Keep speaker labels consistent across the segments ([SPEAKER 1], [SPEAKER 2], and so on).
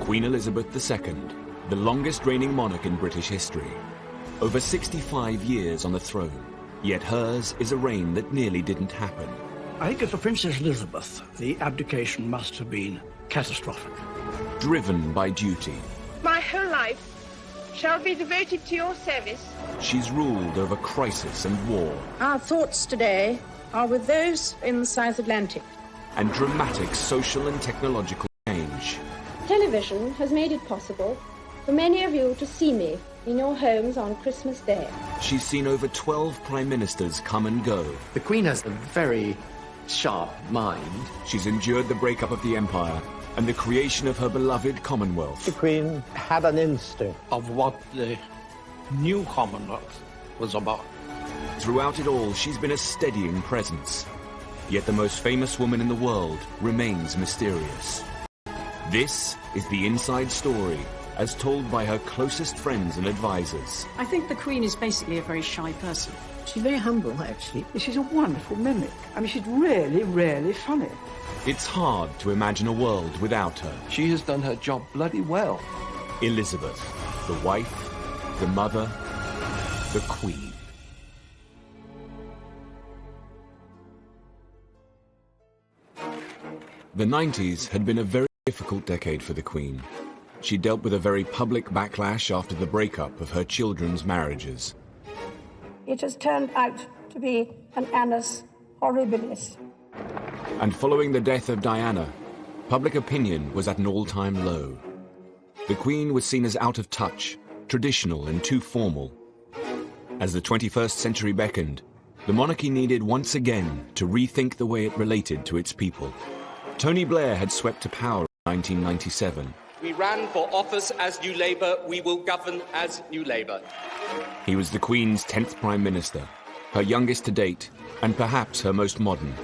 [SPEAKER 1] Queen Elizabeth II, the longest reigning monarch in British history. Over 65 years on the throne, yet hers is a reign that nearly didn't happen.
[SPEAKER 2] I think for Princess Elizabeth, the abdication must have been catastrophic.
[SPEAKER 1] Driven by duty.
[SPEAKER 3] My whole life shall be devoted to your service.
[SPEAKER 1] She's ruled over crisis and war.
[SPEAKER 4] Our thoughts today are with those in the South Atlantic.
[SPEAKER 1] And dramatic social and technological change.
[SPEAKER 5] Television has made it possible for many of you to see me in your homes on Christmas Day.
[SPEAKER 1] She's seen over 12 prime ministers come and go.
[SPEAKER 6] The Queen has a very sharp mind.
[SPEAKER 1] She's endured the breakup of the Empire and the creation of her beloved Commonwealth.
[SPEAKER 7] The Queen had an instinct
[SPEAKER 2] Of what the new Commonwealth was about.
[SPEAKER 1] Throughout it all, she's been a steadying presence. Yet the most famous woman in the world remains mysterious. This is the inside story, as told by her closest friends and advisors.
[SPEAKER 8] I think the Queen is basically a very shy person.
[SPEAKER 7] She's very humble, actually.
[SPEAKER 2] She's a wonderful mimic. I mean, she's really, really funny.
[SPEAKER 1] It's hard to imagine a world without her.
[SPEAKER 9] She has done her job bloody well.
[SPEAKER 1] Elizabeth, the wife, the mother, the Queen. The 90s had been a very difficult decade for the Queen. She dealt with a very public backlash after the breakup of her children's marriages.
[SPEAKER 4] It has turned out to be an annus horribilis.
[SPEAKER 1] And following the death of Diana, public opinion was at an all-time low. The Queen was seen as out of touch, traditional and too formal. As the 21st century beckoned, the monarchy needed once again to rethink the way it related to its people. Tony Blair had swept to power in 1997.
[SPEAKER 10] We ran for office as New Labour, we will govern as New Labour.
[SPEAKER 1] He was the Queen's 10th Prime Minister, her youngest to date, and perhaps her most modern.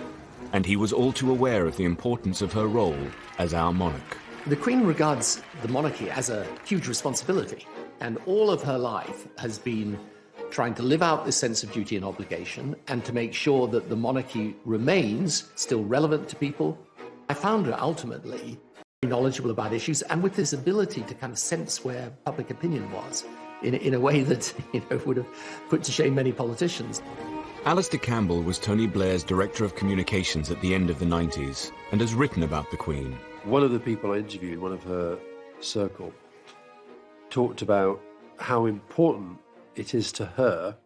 [SPEAKER 1] And he was all too aware of the importance of her role as our monarch.
[SPEAKER 6] The Queen regards the monarchy as a huge responsibility, and all of her life has been trying to live out this sense of duty and obligation and to make sure that the monarchy remains still relevant to people. I found her ultimately knowledgeable about issues and with this ability to kind of sense where public opinion was in a way that would have put to shame many politicians.
[SPEAKER 1] Alistair Campbell was Tony Blair's Director of Communications at the end of the 90s and has written about the Queen.
[SPEAKER 11] One of the people I interviewed, one of her circle, talked about how important it is to her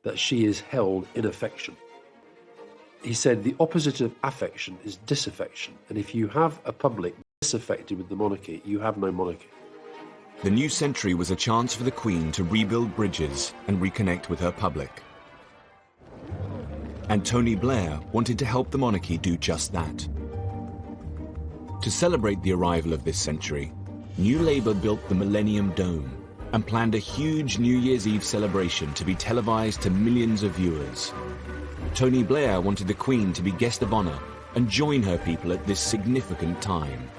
[SPEAKER 11] that she is held in affection. He said the opposite of affection is disaffection, and if you have a public disaffected with the monarchy, you have no monarchy.
[SPEAKER 1] The new century was a chance for the Queen to rebuild bridges and reconnect with her public. And Tony Blair wanted to help the monarchy do just that. To celebrate the arrival of this century, New Labour built the Millennium Dome and planned a huge New Year's Eve celebration to be televised to millions of viewers. Tony Blair wanted the Queen to be guest of honour and join her people at this significant time.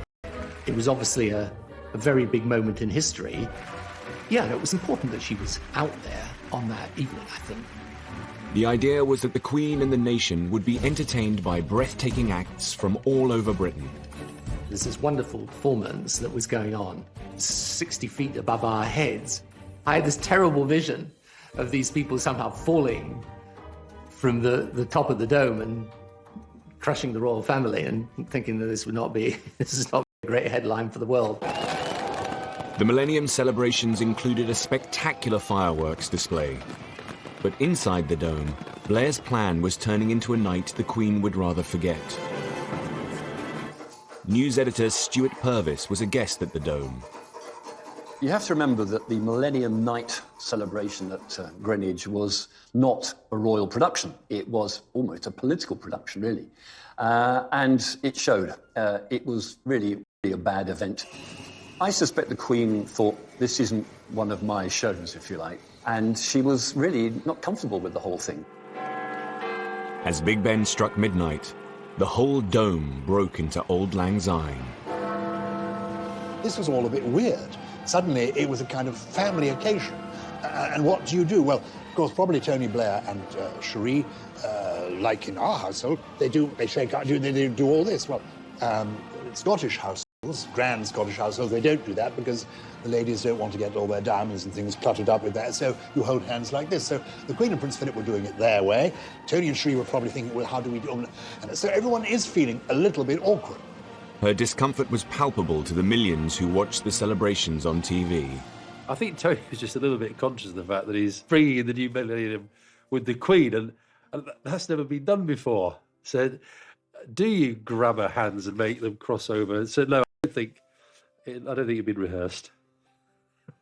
[SPEAKER 6] It was obviously a very big moment in history. Yeah, it was important that she was out there on that evening, I think.
[SPEAKER 1] The idea was that the Queen and the nation would be entertained by breathtaking acts from all over Britain.
[SPEAKER 6] There's this wonderful performance that was going on 60 feet above our heads. I had this terrible vision of these people somehow falling from the top of the dome and crushing the royal family, and thinking that this is not a great headline for the world.
[SPEAKER 1] The Millennium celebrations included a spectacular fireworks display. But inside the dome, Blair's plan was turning into a night the Queen would rather forget. News editor Stuart Purvis was a guest at the dome.
[SPEAKER 12] You have to remember that the Millennium Night celebration at Greenwich was not a royal production. It was almost a political production, really. And it showed. It was really a bad event. I suspect the Queen thought, this isn't one of my shows, if you like. And she was really not comfortable with the whole thing.
[SPEAKER 1] As Big Ben struck midnight, the whole dome broke into Auld Lang Syne.
[SPEAKER 13] This was all a bit weird. Suddenly, it was a kind of family occasion. And what do you do? Well, of course, probably Tony Blair and Cherie, like in our household, they shake out, they do all this. Well, Scottish house. Grand Scottish households, they don't do that because the ladies don't want to get all their diamonds and things cluttered up with that, so you hold hands like this. So the Queen and Prince Philip were doing it their way. Tony and Sri were probably thinking, well, how do we do it? And so everyone is feeling a little bit awkward.
[SPEAKER 1] Her discomfort was palpable to the millions who watched the celebrations on TV.
[SPEAKER 11] I think Tony was just a little bit conscious of the fact that he's bringing the new millennium with the Queen, and that's never been done before. So, do you grab her hands and make them cross over? And said, no, I don't think it'd been rehearsed.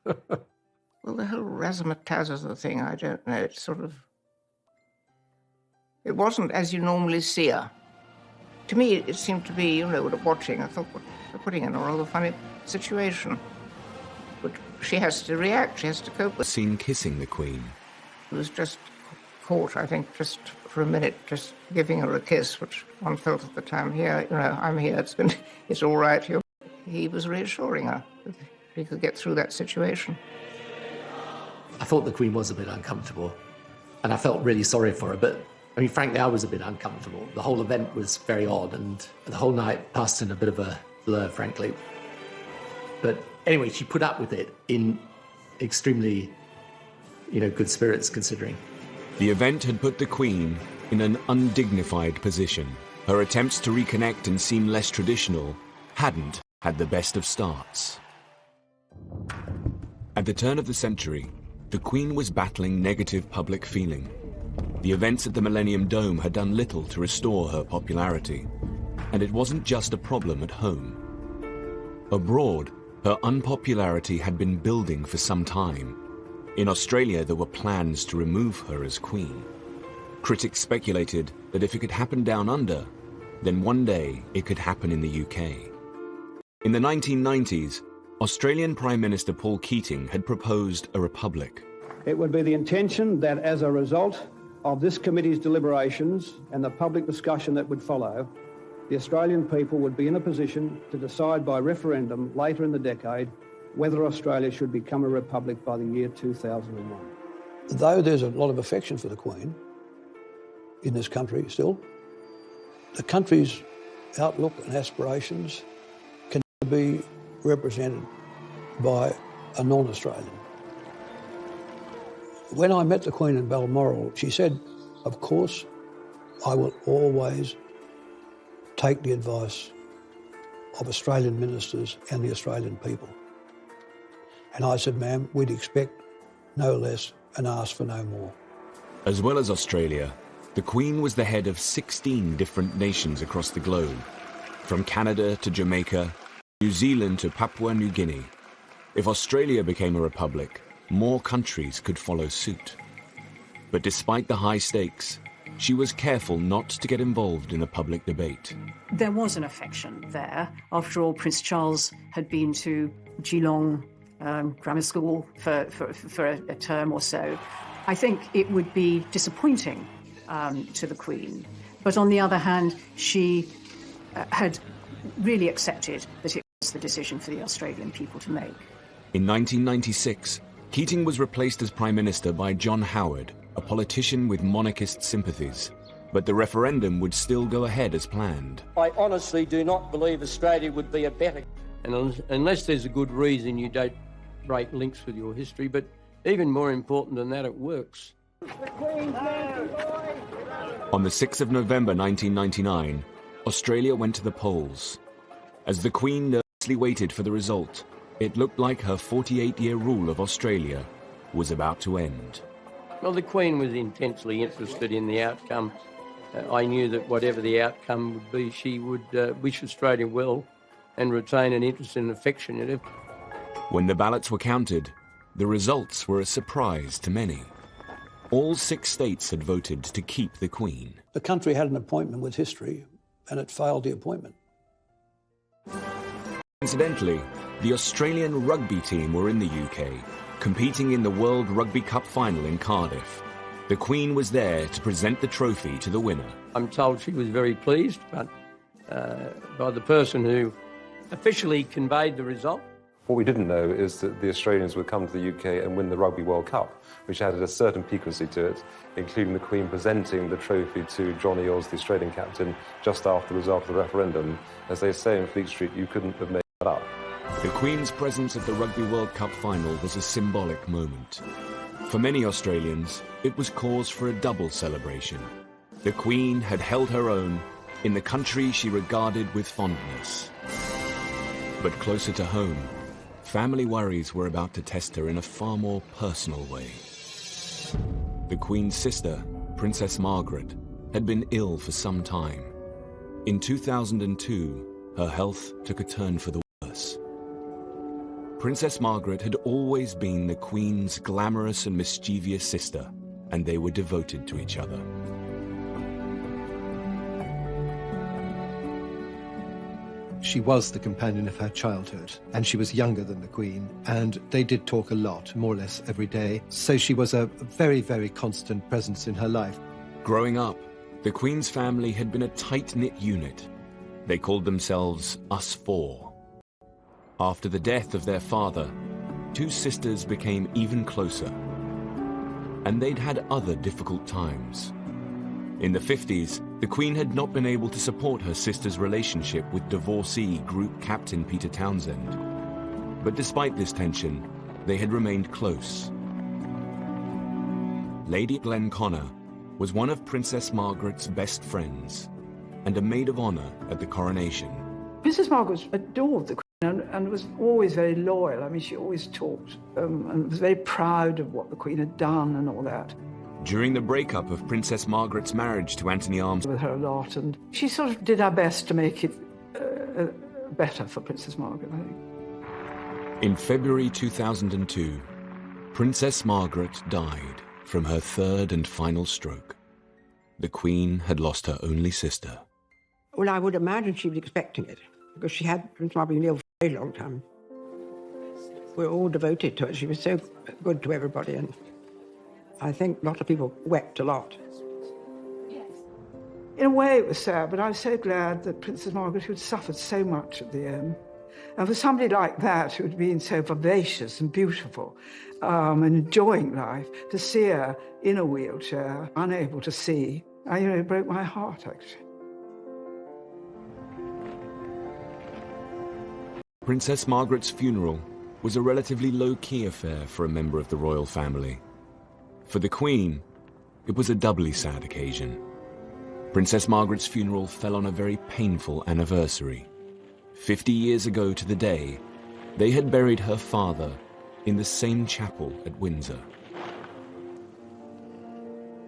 [SPEAKER 7] Well, the whole razzmatazz thing, I don't know. It's it wasn't as you normally see her. To me, it seemed to be, watching, I thought, well, they're putting her in a rather funny situation. But she has to react, she has to cope with it.
[SPEAKER 1] Seen kissing the Queen.
[SPEAKER 7] He was just caught, I think, just for a minute, just giving her a kiss, which one felt at the time, here, I'm here, it's all right. He was reassuring her that he could get through that situation.
[SPEAKER 6] I thought the Queen was a bit uncomfortable, and I felt really sorry for her, but frankly, I was a bit uncomfortable. The whole event was very odd, and the whole night passed in a bit of a blur, frankly. But anyway, she put up with it in extremely, good spirits, considering.
[SPEAKER 1] The event had put the Queen in an undignified position. Her attempts to reconnect and seem less traditional hadn't had the best of starts. At the turn of the century, the Queen was battling negative public feeling. The events at the Millennium Dome had done little to restore her popularity, and it wasn't just a problem at home. Abroad, her unpopularity had been building for some time. In Australia, there were plans to remove her as Queen. Critics speculated that if it could happen down under, then one day it could happen in the UK. In the 1990s, Australian Prime Minister Paul Keating had proposed a republic.
[SPEAKER 2] It would be the intention that as a result of this committee's deliberations and the public discussion that would follow, the Australian people would be in a position to decide by referendum later in the decade whether Australia should become a republic by the year 2001.
[SPEAKER 14] Though there's a lot of affection for the Queen in this country still, the country's outlook and aspirations can be represented by a non-Australian. When I met the Queen in Balmoral, she said, of course, I will always take the advice of Australian ministers and the Australian people. And I said, ma'am, we'd expect no less and ask for no more.
[SPEAKER 1] As well as Australia, the Queen was the head of 16 different nations across the globe, from Canada to Jamaica, New Zealand to Papua New Guinea. If Australia became a republic, more countries could follow suit. But despite the high stakes, she was careful not to get involved in a public debate.
[SPEAKER 8] There was an affection there. After all, Prince Charles had been to Geelong grammar school for a term or so. I think it would be disappointing to the Queen. But on the other hand, she had really accepted that it was the decision for the Australian people to make.
[SPEAKER 1] In 1996, Keating was replaced as Prime Minister by John Howard, a politician with monarchist sympathies. But the referendum would still go ahead as planned.
[SPEAKER 15] I honestly do not believe Australia would be a better...
[SPEAKER 16] And unless there's a good reason, you don't break links with your history, but even more important than that, it works.
[SPEAKER 1] On the 6th of November 1999, Australia went to the polls. As the Queen nervously waited for the result, it looked like her 48-year rule of Australia was about to end.
[SPEAKER 16] Well, the Queen was intensely interested in the outcome. I knew that whatever the outcome would be, she would wish Australia well and retain an interest and affection in it.
[SPEAKER 1] When the ballots were counted, the results were a surprise to many. All 6 states had voted to keep the Queen.
[SPEAKER 14] The country had an appointment with history, and it failed the appointment.
[SPEAKER 1] Incidentally, the Australian rugby team were in the UK, competing in the World Rugby Cup final in Cardiff. The Queen was there to present the trophy to the winner.
[SPEAKER 16] I'm told she was very pleased, but by the person who officially conveyed the result.
[SPEAKER 17] What we didn't know is that the Australians would come to the UK and win the Rugby World Cup, which added a certain piquancy to it, including the Queen presenting the trophy to Johnny Oz, the Australian captain, just after the result of the referendum. As they say in Fleet Street, you couldn't have made up.
[SPEAKER 1] The Queen's presence at the Rugby World Cup final was a symbolic moment. For many Australians, it was cause for a double celebration. The Queen had held her own in the country she regarded with fondness. But closer to home, family worries were about to test her in a far more personal way. The Queen's sister, Princess Margaret, had been ill for some time. In 2002, her health took a turn for the worse. Princess Margaret had always been the Queen's glamorous and mischievous sister, and they were devoted to each other.
[SPEAKER 18] She was the companion of her childhood, and she was younger than the Queen, and they did talk a lot, more or less every day, so she was a very, very constant presence in her life.
[SPEAKER 1] Growing up, the Queen's family had been a tight-knit unit. They called themselves Us Four. After the death of their father, two sisters became even closer. And they'd had other difficult times. In the 50s, the Queen had not been able to support her sister's relationship with divorcee Group Captain Peter Townsend. But despite this tension, they had remained close. Lady Glenconner was one of Princess Margaret's best friends and a maid of honor at the coronation.
[SPEAKER 19] Princess Margaret adored the Queen and was always very loyal. I mean, she always talked and was very proud of what the Queen had done and all that.
[SPEAKER 1] During the breakup of Princess Margaret's marriage to Anthony Armstrong,
[SPEAKER 19] with her a lot, and she sort of did her best to make it better for Princess Margaret, I think.
[SPEAKER 1] In February 2002, Princess Margaret died from her third and final stroke. The Queen had lost her only sister.
[SPEAKER 20] Well, I would imagine she was expecting it, because she had Princess Margaret been ill for a very long time. We were all devoted to her. She was so good to everybody, and I think a lot of people wept a lot.
[SPEAKER 19] In a way it was sad, but I was so glad that Princess Margaret, who had suffered so much at the end, and for somebody like that who had been so vivacious and beautiful and enjoying life, to see her in a wheelchair, unable to see, it broke my heart, actually.
[SPEAKER 1] Princess Margaret's funeral was a relatively low-key affair for a member of the royal family. For the Queen, it was a doubly sad occasion. Princess Margaret's funeral fell on a very painful anniversary. 50 years ago to the day, they had buried her father in the same chapel at Windsor.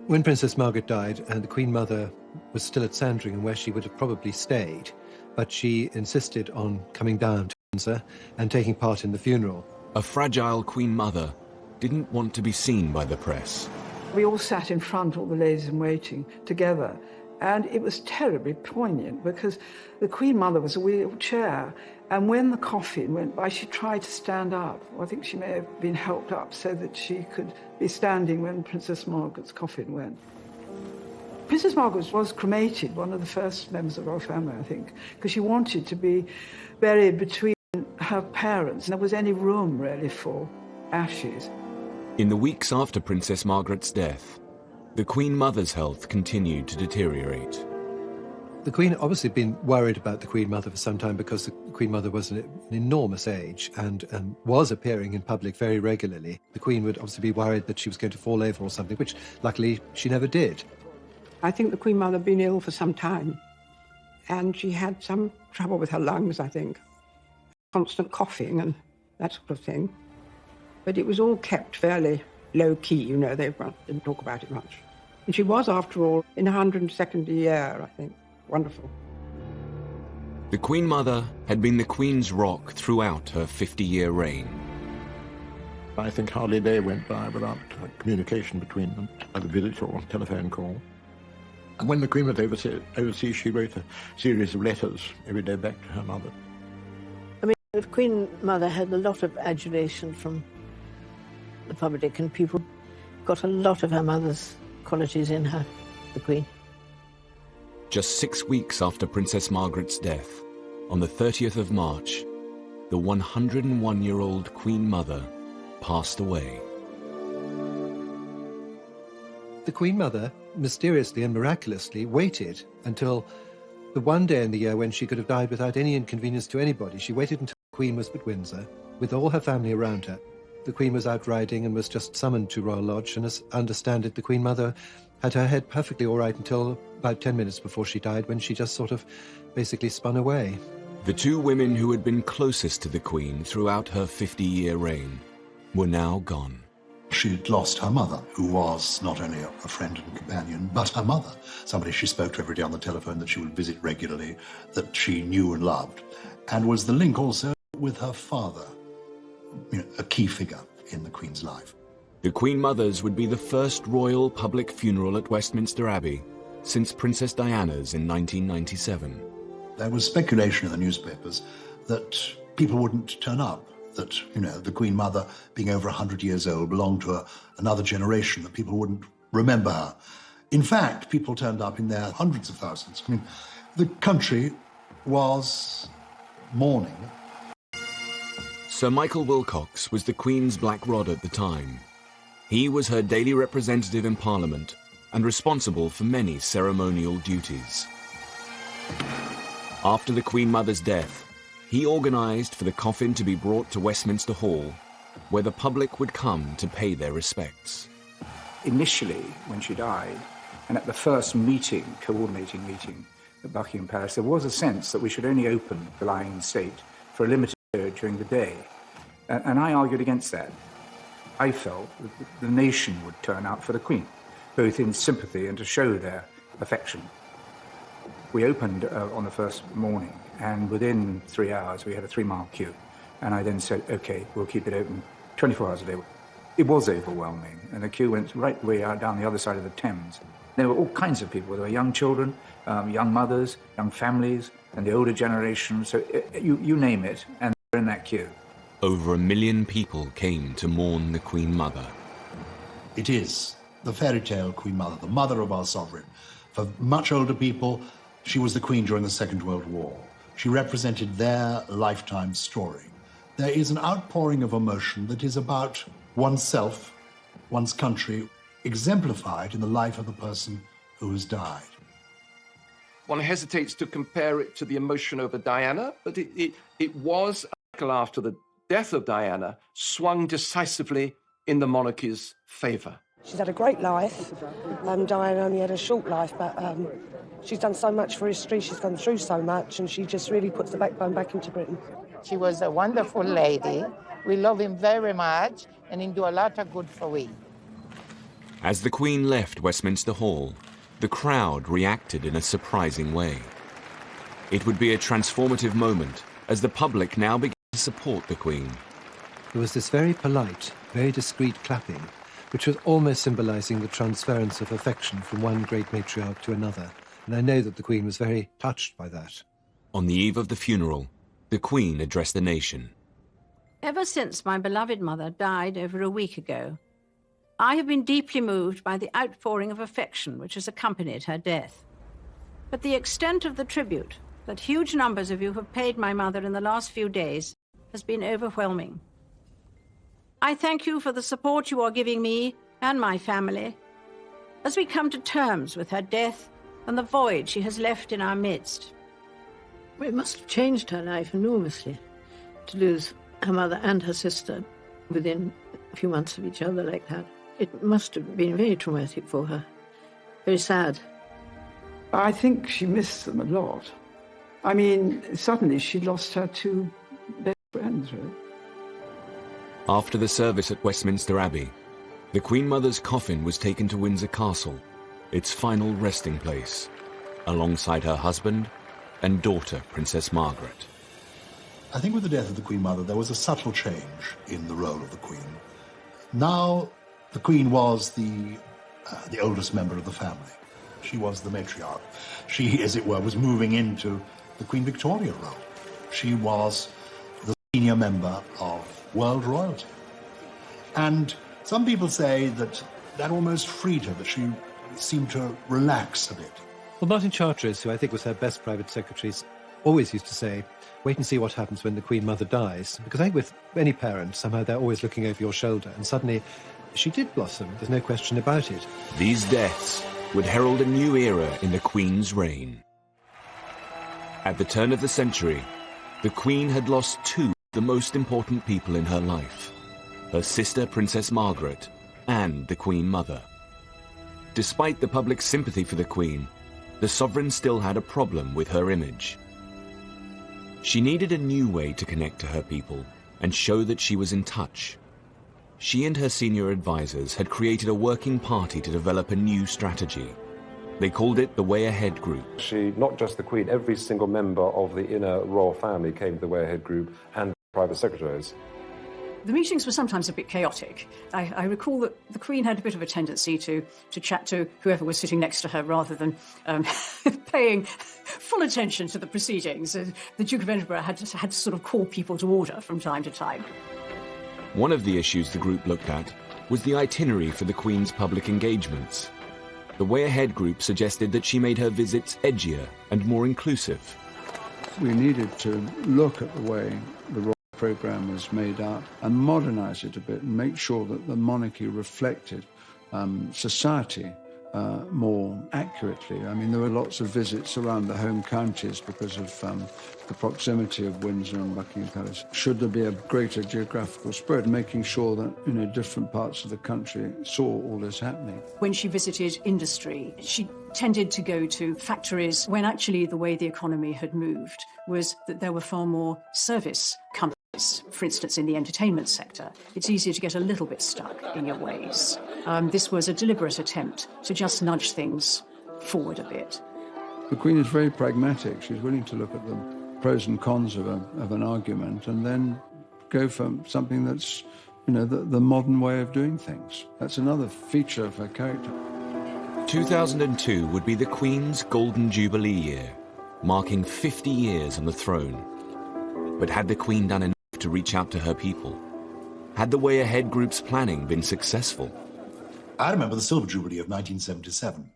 [SPEAKER 18] When Princess Margaret died, and the Queen Mother was still at Sandringham, where she would have probably stayed, but she insisted on coming down to Windsor and taking part in the funeral.
[SPEAKER 1] A fragile Queen Mother didn't want to be seen by the press.
[SPEAKER 19] We all sat in front, all the ladies in waiting, together, and it was terribly poignant because the Queen Mother was a wheelchair, and when the coffin went by, she tried to stand up. I think she may have been helped up so that she could be standing when Princess Margaret's coffin went. Princess Margaret was cremated, one of the first members of our family, I think, because she wanted to be buried between her parents. There was any room, really, for ashes.
[SPEAKER 1] In the weeks after Princess Margaret's death, the Queen Mother's health continued to deteriorate.
[SPEAKER 18] The Queen obviously had been worried about the Queen Mother for some time because the Queen Mother was an enormous age and was appearing in public very regularly. The Queen would obviously be worried that she was going to fall over or something, which luckily she never did.
[SPEAKER 20] I think the Queen Mother had been ill for some time, and she had some trouble with her lungs, I think. Constant coughing and that sort of thing. But it was all kept fairly low-key, they didn't talk about it much. And she was, after all, in her 102nd year, I think. Wonderful.
[SPEAKER 1] The Queen Mother had been the Queen's rock throughout her 50-year reign.
[SPEAKER 21] I think hardly a day went by without communication between them, either visit or telephone call. And when the Queen was overseas, she wrote a series of letters every day back to her mother.
[SPEAKER 22] I mean, the Queen Mother had a lot of adulation from the public, and people got a lot of her mother's qualities in her, the Queen.
[SPEAKER 1] Just 6 weeks after Princess Margaret's death, on the 30th of March, the 101-year-old Queen Mother passed away.
[SPEAKER 18] The Queen Mother, mysteriously and miraculously, waited until the one day in the year when she could have died without any inconvenience to anybody. She waited until The Queen was at Windsor, with all her family around her. The Queen was out riding and was just summoned to Royal Lodge, and as I understand it, the Queen Mother had her head perfectly all right until about 10 minutes before she died, when she just sort of basically spun away.
[SPEAKER 1] The two women who had been closest to the Queen throughout her 50-year reign were now gone.
[SPEAKER 13] She'd lost her mother, who was not only a friend and companion, but her mother, somebody she spoke to every day on the telephone, that she would visit regularly, that she knew and loved, and was the link also with her father, a key figure in the Queen's life.
[SPEAKER 1] The Queen Mother's would be the first royal public funeral at Westminster Abbey since Princess Diana's in 1997.
[SPEAKER 13] There was speculation in the newspapers that people wouldn't turn up, that, the Queen Mother, being over 100 years old, belonged to another generation, that people wouldn't remember her. In fact, people turned up in their hundreds of thousands. The country was mourning.
[SPEAKER 1] Sir Michael Wilcox was the Queen's black rod at the time. He was her daily representative in Parliament and responsible for many ceremonial duties. After the Queen Mother's death, he organised for the coffin to be brought to Westminster Hall, where the public would come to pay their respects.
[SPEAKER 3] Initially, when she died, and at the first coordinating meeting at Buckingham Palace, there was a sense that we should only open the lying in state for a limited period during the day. And I argued against that. I felt that the nation would turn out for the Queen, both in sympathy and to show their affection. We opened on the first morning, and within 3 hours we had a 3-mile queue. And I then said, OK, we'll keep it open 24 hours a day. It was overwhelming, and the queue went right the way out down the other side of the Thames. There were all kinds of people. There were young children, young mothers, young families, and the older generation. So you name it, and they're in that queue.
[SPEAKER 1] Over 1 million people came to mourn the Queen Mother.
[SPEAKER 13] It is the fairy tale Queen Mother, the mother of our sovereign. For much older people, she was the Queen during the Second World War. She represented their lifetime story. There is an outpouring of emotion that is about oneself, one's country, exemplified in the life of the person who has died.
[SPEAKER 9] One hesitates to compare it to the emotion over Diana, but it was, after the death of Diana, swung decisively in the monarchy's favour.
[SPEAKER 5] She's had a great life. Diana only had a short life, but she's done so much for history, she's gone through so much, and she just really puts the backbone back into Britain.
[SPEAKER 7] She was a wonderful lady. We love him very much, and he do a lot of good for we.
[SPEAKER 1] As the Queen left Westminster Hall, the crowd reacted in a surprising way. It would be a transformative moment as the public now began to support the Queen.
[SPEAKER 18] There was this very polite, very discreet clapping, which was almost symbolising the transference of affection from one great matriarch to another, and I know that the Queen was very touched by that.
[SPEAKER 1] On the eve of the funeral, the Queen addressed the nation.
[SPEAKER 4] Ever since my beloved mother died over a week ago, I have been deeply moved by the outpouring of affection which has accompanied her death. But the extent of the tribute that huge numbers of you have paid my mother in the last few days has been overwhelming. I thank you for the support you are giving me and my family as we come to terms with her death and the void she has left in our midst.
[SPEAKER 22] It must have changed her life enormously to lose her mother and her sister within a few months of each other like that. It must have been very traumatic for her, very sad.
[SPEAKER 19] I think she missed them a lot. I mean, suddenly she lost her two best friends, really.
[SPEAKER 1] After the service at Westminster Abbey, the Queen Mother's coffin was taken to Windsor Castle, its final resting place, alongside her husband and daughter, Princess Margaret.
[SPEAKER 13] I think with the death of the Queen Mother, there was a subtle change in the role of the Queen. Now, the Queen was the oldest member of the family. She was the matriarch. She, as it were, was moving into the Queen Victoria role. She was the senior member of world royalty. And some people say that that almost freed her, that she seemed to relax a bit.
[SPEAKER 18] Well, Martin Charteris, who I think was her best private secretary, always used to say, wait and see what happens when the Queen Mother dies. Because I think with any parent, somehow they're always looking over your shoulder. And suddenly, she did blossom. There's no question about it.
[SPEAKER 1] These deaths would herald a new era in the Queen's reign. At the turn of the century, the Queen had lost two the most important people in her life, her sister Princess Margaret and the Queen Mother. Despite the public sympathy for the Queen, the sovereign still had a problem with her image. She needed a new way to connect to her people and show that she was in touch. She and her senior advisors had created a working party to develop a new strategy. They called it the Way Ahead Group.
[SPEAKER 17] She, not just the Queen, every single member of the inner royal family came to the Way Ahead Group and private secretaries.
[SPEAKER 8] The meetings were sometimes a bit chaotic. I recall that the Queen had a bit of a tendency to chat to whoever was sitting next to her rather than paying full attention to the proceedings. The Duke of Edinburgh had to sort of call people to order from time to time.
[SPEAKER 1] One of the issues the group looked at was the itinerary for the Queen's public engagements. The Way Ahead Group suggested that she made her visits edgier and more inclusive.
[SPEAKER 2] We needed to look at the way the royal programme was made up and modernise it a bit and make sure that the monarchy reflected society more accurately. I mean, there were lots of visits around the home counties because of the proximity of Windsor and Buckingham Palace. Should there be a greater geographical spread, making sure that, different parts of the country saw all this happening.
[SPEAKER 8] When she visited industry, she tended to go to factories when actually the way the economy had moved was that there were far more service companies. For instance, in the entertainment sector, it's easier to get a little bit stuck in your ways. This was a deliberate attempt to just nudge things forward a bit.
[SPEAKER 2] The Queen is very pragmatic. She's willing to look at the pros and cons of an argument and then go for something that's, the modern way of doing things. That's another feature of her character.
[SPEAKER 1] 2002 would be the Queen's Golden Jubilee year, marking 50 years on the throne. But had the Queen done enough to reach out to her people? Had the Way Ahead Group's planning been successful?
[SPEAKER 13] I remember the Silver Jubilee of 1977,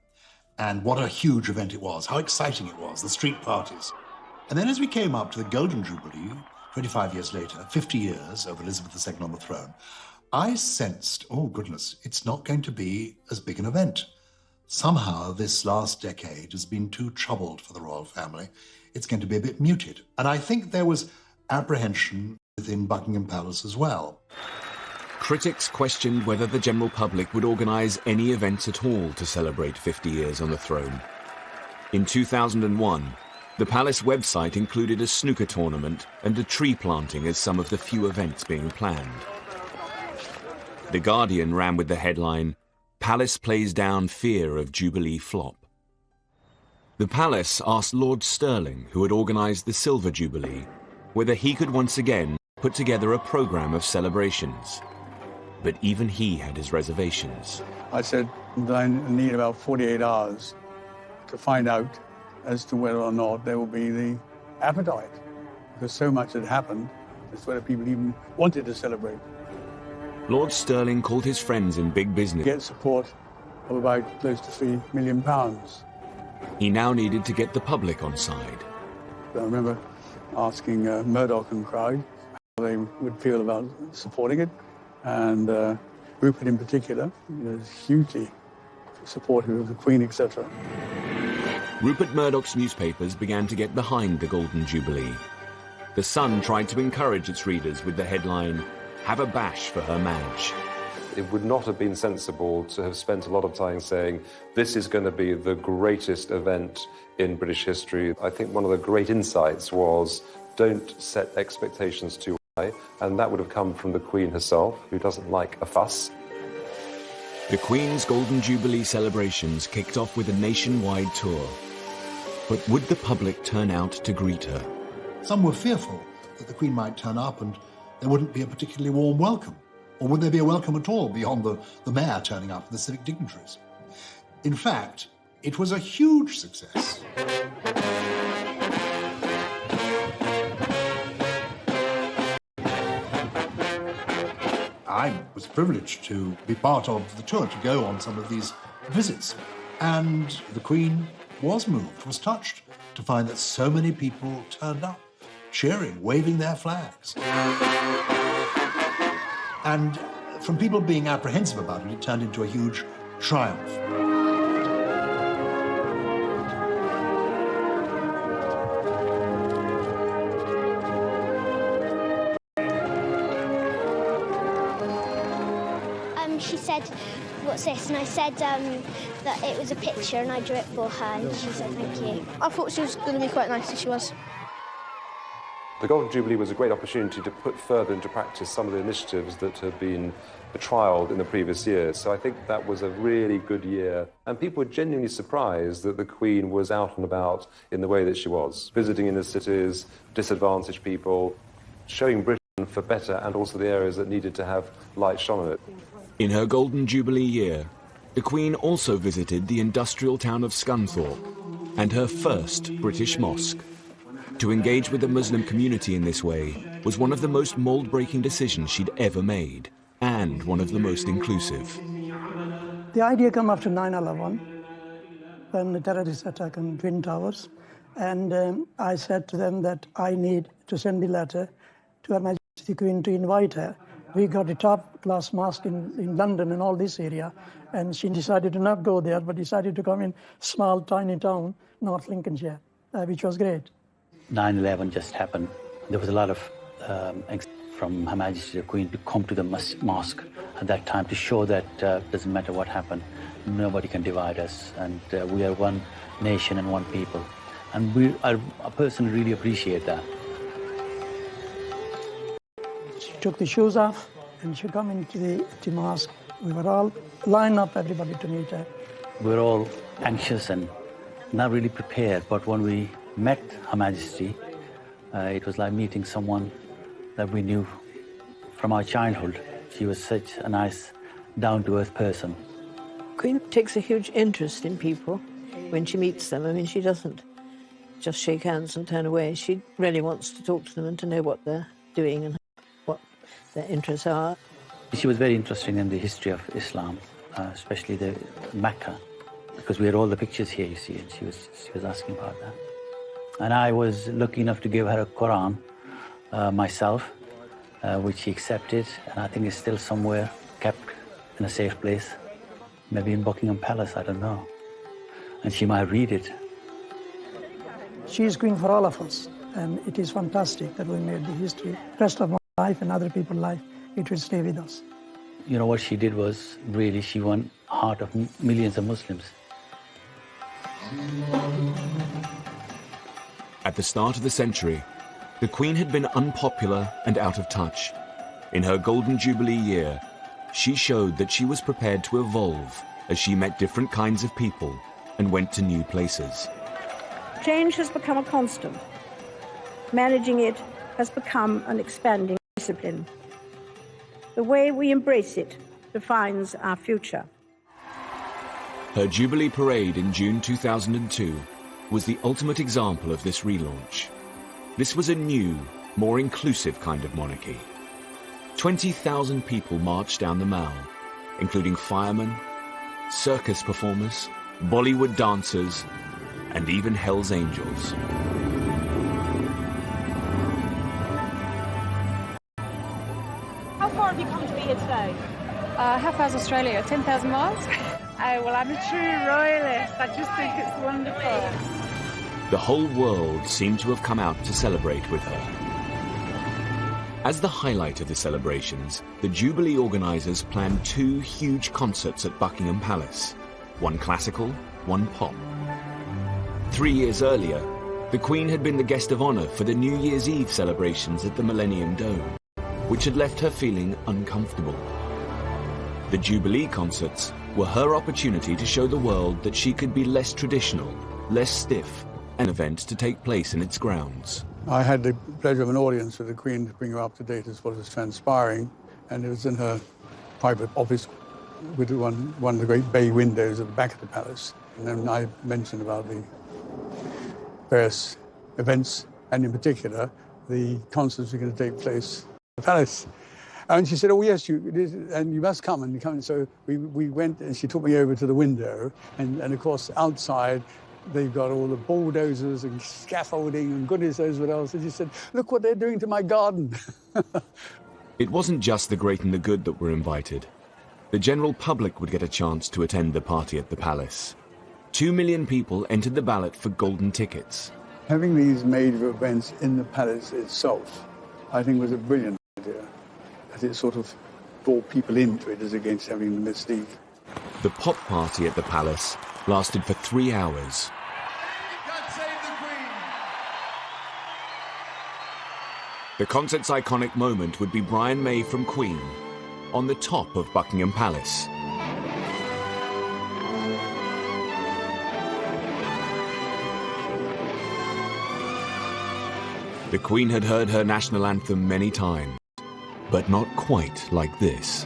[SPEAKER 13] and what a huge event it was, how exciting it was, the street parties. And then as we came up to the Golden Jubilee, 25 years later, 50 years of Elizabeth II on the throne, I sensed, oh goodness, it's not going to be as big an event. Somehow this last decade has been too troubled for the royal family. It's going to be a bit muted. And I think there was apprehension within Buckingham Palace as well.
[SPEAKER 1] Critics questioned whether the general public would organise any events at all to celebrate 50 years on the throne. In 2001, the palace website included a snooker tournament and a tree planting as some of the few events being planned. The Guardian ran with the headline, "Palace plays down fear of Jubilee flop." The palace asked Lord Stirling, who had organised the Silver Jubilee, whether he could once again put together a programme of celebrations. But even he had his reservations.
[SPEAKER 2] I said that I need about 48 hours to find out as to whether or not there will be the appetite, because so much had happened, as whether people even wanted to celebrate.
[SPEAKER 1] Lord Stirling called his friends in big business.
[SPEAKER 2] Get support of about close to £3 million.
[SPEAKER 1] He now needed to get the public on side.
[SPEAKER 2] I remember asking Murdoch and crowd how they would feel about supporting it, and Rupert in particular was hugely supportive of the Queen, etc.
[SPEAKER 1] Rupert Murdoch's newspapers began to get behind the Golden Jubilee. The Sun tried to encourage its readers with the headline, "Have a bash for Her Madge."
[SPEAKER 17] It would not have been sensible to have spent a lot of time saying, this is going to be the greatest event in British history. I think one of the great insights was, don't set expectations too high, and that would have come from the Queen herself, who doesn't like a fuss.
[SPEAKER 1] The Queen's Golden Jubilee celebrations kicked off with a nationwide tour. But would the public turn out to greet her?
[SPEAKER 13] Some were fearful that the Queen might turn up and there wouldn't be a particularly warm welcome. Or would there be a welcome at all beyond the mayor turning up and the civic dignitaries? In fact, it was a huge success. I was privileged to be part of the tour, to go on some of these visits. And the Queen was moved, was touched to find that so many people turned up, cheering, waving their flags. And from people being apprehensive about it, it turned into a huge triumph.
[SPEAKER 10] and she said, "What's this?" And I said that it was a picture and I drew it for her, and she said thank you. I thought she was going to be quite nice, and she was.
[SPEAKER 17] The Golden Jubilee was a great opportunity to put further into practice some of the initiatives that had been trialled in the previous years. So I think that was a really good year. And people were genuinely surprised that the Queen was out and about in the way that she was, visiting inner cities, disadvantaged people, showing Britain for better and also the areas that needed to have light shone on it.
[SPEAKER 1] In her Golden Jubilee year, the Queen also visited the industrial town of Scunthorpe and her first British mosque. To engage with the Muslim community in this way was one of the most mould-breaking decisions she'd ever made, and one of the most inclusive.
[SPEAKER 12] The idea came after 9/11, when the terrorist attack on Twin Towers, and I said to them that I need to send a letter to Her Majesty Queen to invite her. We got a top-class mosque in London and all this area, and she decided to not go there, but decided to come in small, tiny town, North Lincolnshire, which was great.
[SPEAKER 23] 9/11 just happened. There was a lot of from Her Majesty the Queen to come to the mosque at that time to show that doesn't matter what happened, nobody can divide us, and we are one nation and one people. And I personally really appreciate that.
[SPEAKER 12] She took the shoes off and she came into the mosque. We were all lined up, everybody, to meet her.
[SPEAKER 23] We were all anxious and not really prepared, but when we met Her Majesty, it was like meeting someone that we knew from our childhood. She was such a nice, down-to-earth person.
[SPEAKER 22] Queen takes a huge interest in people when she meets them. I mean, she doesn't just shake hands and turn away. She really wants to talk to them and to know what they're doing and what their interests are.
[SPEAKER 23] She was very interested in the history of Islam, especially the Mecca, because we had all the pictures here, you see, and she was asking about that. And I was lucky enough to give her a Quran myself, which she accepted, and I think it's still somewhere kept in a safe place, maybe in Buckingham Palace, I don't know. And she might read it.
[SPEAKER 12] She is Queen for all of us, and it is fantastic that we made the history. Rest of my life and other people's life, it will stay with us.
[SPEAKER 23] You know, what she did was really, she won the heart of millions of Muslims.
[SPEAKER 1] At the start of the century, the Queen had been unpopular and out of touch. In her Golden Jubilee year, she showed that she was prepared to evolve as she met different kinds of people and went to new places.
[SPEAKER 4] Change has become a constant. Managing it has become an expanding discipline. The way we embrace it defines our future.
[SPEAKER 1] Her Jubilee Parade in June 2002 was the ultimate example of this relaunch. This was a new, more inclusive kind of monarchy. 20,000 people marched down the Mall, including firemen, circus performers, Bollywood dancers, and even Hell's Angels.
[SPEAKER 24] How far have you come to be here today?
[SPEAKER 25] How far's Australia? 10,000 miles?
[SPEAKER 24] Oh, well, I'm a true royalist. I just think it's wonderful.
[SPEAKER 1] The whole world seemed to have come out to celebrate with her. As the highlight of the celebrations, the Jubilee organisers planned 2 huge concerts at Buckingham Palace, one classical, one pop. 3 years earlier, the Queen had been the guest of honour for the New Year's Eve celebrations at the Millennium Dome, which had left her feeling uncomfortable. The Jubilee concerts were her opportunity to show the world that she could be less traditional, less stiff, an event to take place in its grounds.
[SPEAKER 26] I had the pleasure of an audience with the Queen to bring her up to date as what was transpiring, and it was in her private office with one of the great bay windows at the back of the palace. And then I mentioned about the various events, and in particular, the concerts were going to take place at the palace. And she said, "Oh, yes, you must come." And come. So we went, and she took me over to the window, and of course, outside, they've got all the bulldozers and scaffolding and goodness knows what else. And she said, "Look what they're doing to my garden."
[SPEAKER 1] It wasn't just the great and the good that were invited. The general public would get a chance to attend the party at the palace. 2 million people entered the ballot for golden tickets.
[SPEAKER 26] Having these major events in the palace itself, I think, was a brilliant idea, as it sort of draw people into it as against having the mystique.
[SPEAKER 1] The pop party at the palace lasted for 3 hours. The concert's iconic moment would be Brian May from Queen on the top of Buckingham Palace. The Queen had heard her national anthem many times, but not quite like this.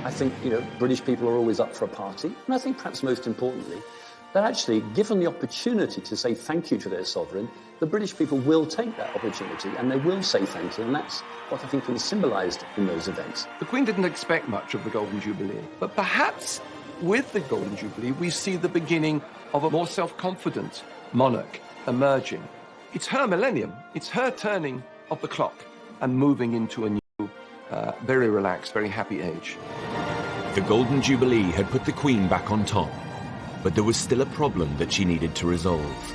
[SPEAKER 6] I think, British people are always up for a party. And I think perhaps most importantly, that actually, given the opportunity to say thank you to their sovereign, the British people will take that opportunity and they will say thank you. And that's what I think is symbolised in those events.
[SPEAKER 9] The Queen didn't expect much of the Golden Jubilee, but perhaps with the Golden Jubilee, we see the beginning of a more self-confident monarch emerging. It's her millennium. It's her turning of the clock and moving into a new, very relaxed, very happy age.
[SPEAKER 1] The Golden Jubilee had put the Queen back on top, but there was still a problem that she needed to resolve.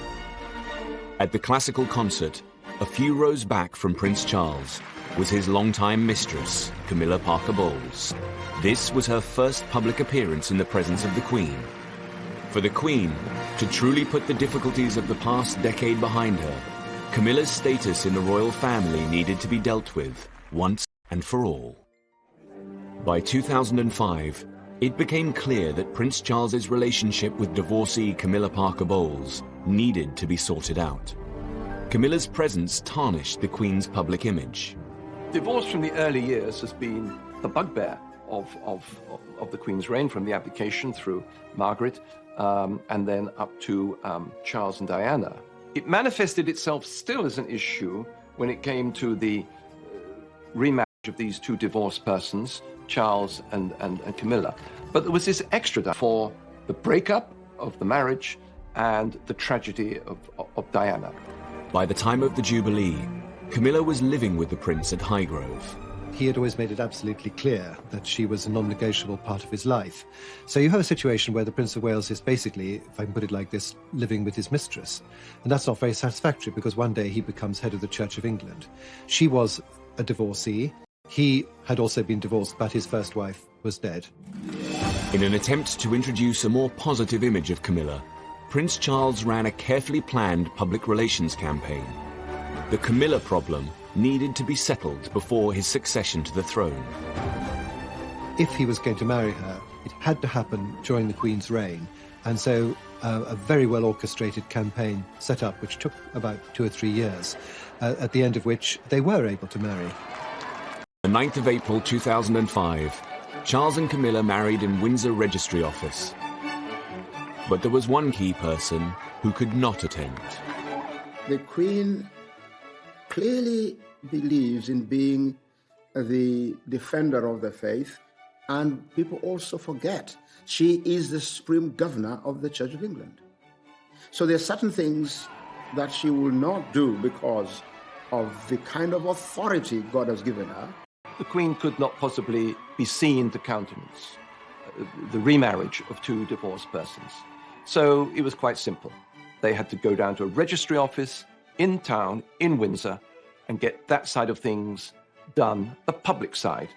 [SPEAKER 1] At the classical concert, a few rows back from Prince Charles, was his longtime mistress, Camilla Parker Bowles. This was her first public appearance in the presence of the Queen. For the Queen to truly put the difficulties of the past decade behind her, Camilla's status in the royal family needed to be dealt with once and for all. By 2005, it became clear that Prince Charles's relationship with divorcee Camilla Parker Bowles needed to be sorted out. Camilla's presence tarnished the Queen's public image.
[SPEAKER 9] Divorce from the early years has been the bugbear of the Queen's reign, from the abdication through Margaret and then up to Charles and Diana. It manifested itself still as an issue when it came to the remarriage of these two divorced persons, Charles and Camilla. But there was this extra for the breakup of the marriage and the tragedy of Diana.
[SPEAKER 1] By the time of the Jubilee, Camilla was living with the Prince at Highgrove.
[SPEAKER 18] He had always made it absolutely clear that she was a non-negotiable part of his life. So you have a situation where the Prince of Wales is basically, if I can put it like this, living with his mistress. And that's not very satisfactory, because one day he becomes head of the Church of England. She was a divorcee. He had also been divorced, but his first wife was dead.
[SPEAKER 1] In an attempt to introduce a more positive image of Camilla, Prince Charles ran a carefully planned public relations campaign. The Camilla problem needed to be settled before his succession to the throne.
[SPEAKER 18] If he was going to marry her, it had to happen during the Queen's reign, and so a very well orchestrated campaign set up, which took about 2 or 3 years, at the end of which they were able to marry.
[SPEAKER 1] The 9th of April 2005, Charles and Camilla married in Windsor Registry Office. But there was one key person who could not attend.
[SPEAKER 11] The Queen clearly believes in being the defender of the faith, and people also forget she is the supreme governor of the Church of England. So there are certain things that she will not do because of the kind of authority God has given her.
[SPEAKER 9] The Queen could not possibly be seen to countenance the remarriage of two divorced persons. So it was quite simple. They had to go down to a registry office in town, in Windsor, and get that side of things done, the public side,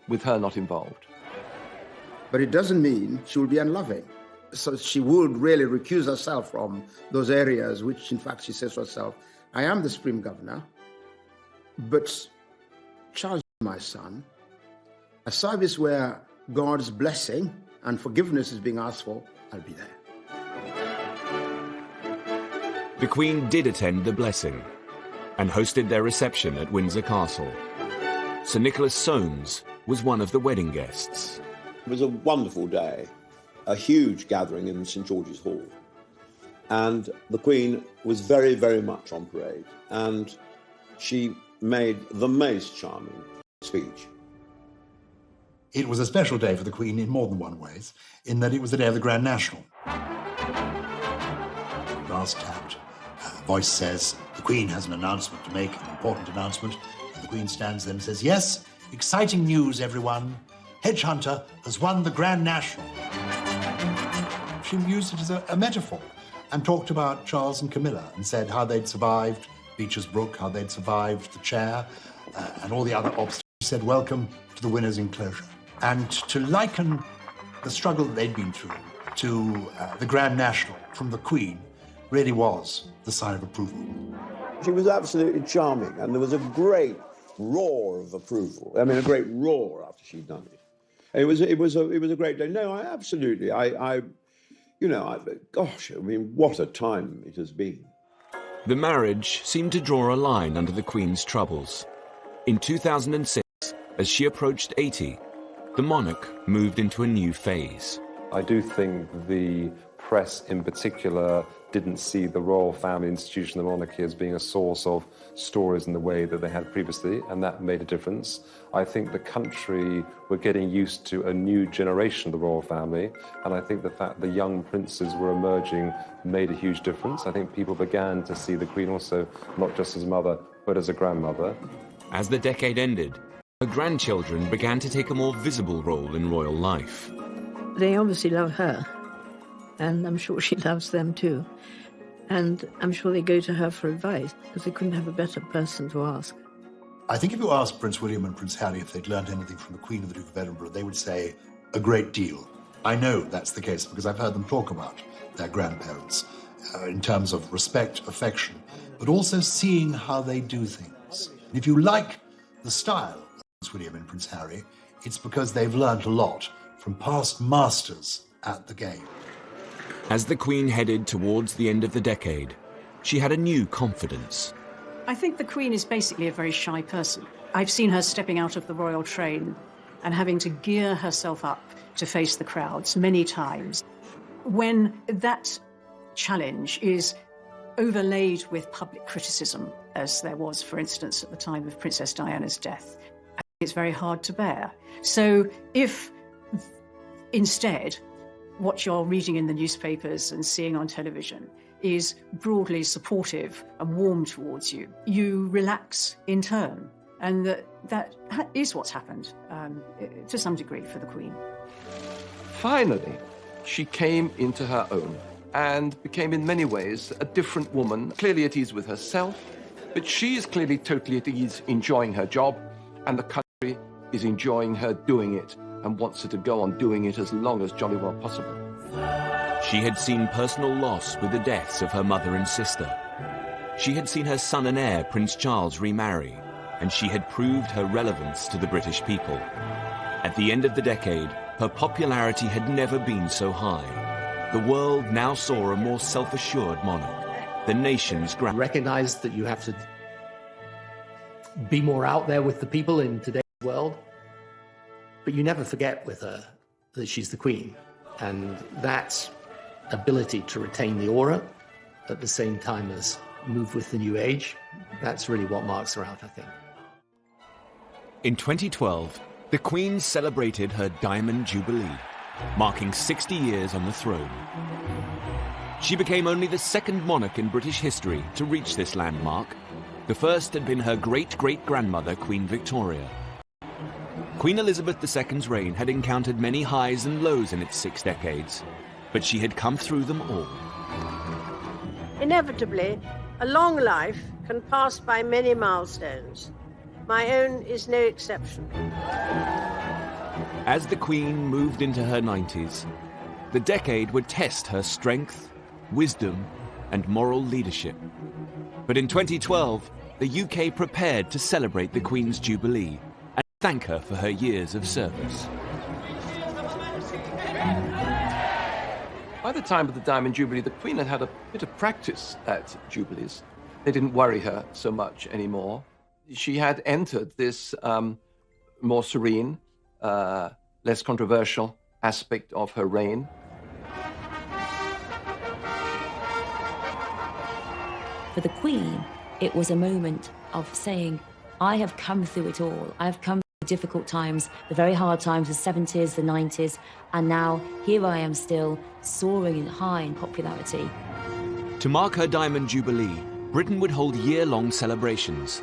[SPEAKER 9] with her not involved.
[SPEAKER 11] But it doesn't mean she will be unloving. So she would really recuse herself from those areas which, in fact, she says to herself, I am the supreme governor, but Charles, my son, a service where God's blessing and forgiveness is being asked for, I'll be there.
[SPEAKER 1] The Queen did attend the blessing and hosted their reception at Windsor Castle. Sir Nicholas Soames was one of the wedding guests.
[SPEAKER 14] It was a wonderful day, a huge gathering in St George's Hall. And the Queen was very, very much on parade. And she made the most charming speech.
[SPEAKER 13] It was a special day for the Queen in more than one ways, in that it was the day of the Grand National. Brass tapped. Voice says, the Queen has an announcement to make, an important announcement. And the Queen stands there and says, yes, exciting news, everyone. Hedge Hunter has won the Grand National. She used it as a metaphor and talked about Charles and Camilla and said how they'd survived Beecher's Brook, how they'd survived the chair and all the other obstacles. She said, welcome to the winner's enclosure. And to liken the struggle that they'd been through to the Grand National from the Queen really was the sign of approval.
[SPEAKER 14] She was absolutely charming, and there was a great roar of approval. I mean, a great roar after she'd done it. And it was a great day. No, gosh, I mean, what a time it has been.
[SPEAKER 1] The marriage seemed to draw a line under the Queen's troubles. In 2006, as she approached 80, the monarch moved into a new phase.
[SPEAKER 17] I do think the press in particular didn't see the royal family institution, the monarchy, as being a source of stories in the way that they had previously, and that made a difference. I think the country were getting used to a new generation of the royal family, and I think the fact the young princes were emerging made a huge difference. I think people began to see the Queen also not just as a mother, but as a grandmother.
[SPEAKER 1] As the decade ended, her grandchildren began to take a more visible role in royal life.
[SPEAKER 22] They obviously love her, and I'm sure she loves them too. And I'm sure they go to her for advice, because they couldn't have a better person to ask.
[SPEAKER 13] I think if you asked Prince William and Prince Harry if they'd learned anything from the Queen and the Duke of Edinburgh, they would say a great deal. I know that's the case because I've heard them talk about their grandparents in terms of respect, affection, but also seeing how they do things. And if you like the style of Prince William and Prince Harry, it's because they've learned a lot from past masters at the game.
[SPEAKER 1] As the Queen headed towards the end of the decade, she had a new confidence.
[SPEAKER 8] I think the Queen is basically a very shy person. I've seen her stepping out of the royal train and having to gear herself up to face the crowds many times. When that challenge is overlaid with public criticism, as there was, for instance, at the time of Princess Diana's death, I think it's very hard to bear. So if instead what you're reading in the newspapers and seeing on television is broadly supportive and warm towards you, you relax in turn. And that is what's happened to some degree for the Queen.
[SPEAKER 9] Finally, she came into her own and became in many ways a different woman, clearly at ease with herself, but she is clearly totally at ease enjoying her job, and the country is enjoying her doing it and wants her to go on doing it as long as jolly well possible.
[SPEAKER 1] She had seen personal loss with the deaths of her mother and sister. She had seen her son and heir, Prince Charles, remarry, and she had proved her relevance to the British people. At the end of the decade, her popularity had never been so high. The world now saw a more self-assured monarch, the nation's grand.
[SPEAKER 3] Recognize that you have to be more out there with the people in today's world, but you never forget with her that she's the Queen, and that ability to retain the aura at the same time as move with the new age, that's really what marks her out, I think.
[SPEAKER 1] In 2012, the Queen celebrated her Diamond Jubilee, marking 60 years on the throne. She became only the second monarch in British history to reach this landmark. The first had been her great-great-grandmother, Queen Victoria. Queen Elizabeth II's reign had encountered many highs and lows in its 6 decades, but she had come through them all.
[SPEAKER 22] Inevitably, a long life can pass by many milestones. My own is no exception.
[SPEAKER 1] As the Queen moved into her 90s, the decade would test her strength, wisdom, and moral leadership. But in 2012, the UK prepared to celebrate the Queen's Jubilee and thank her for her years of service.
[SPEAKER 9] By the time of the Diamond Jubilee, the Queen had had a bit of practice at Jubilees. They didn't worry her so much anymore. She had entered this more serene, less controversial aspect of her reign.
[SPEAKER 5] For the Queen, it was a moment of saying, I have come through it all. I have come through difficult times, the very hard times, the 70s, the 90s, and now here I am still soaring high in popularity.
[SPEAKER 1] To mark her Diamond Jubilee, Britain would hold year-long celebrations.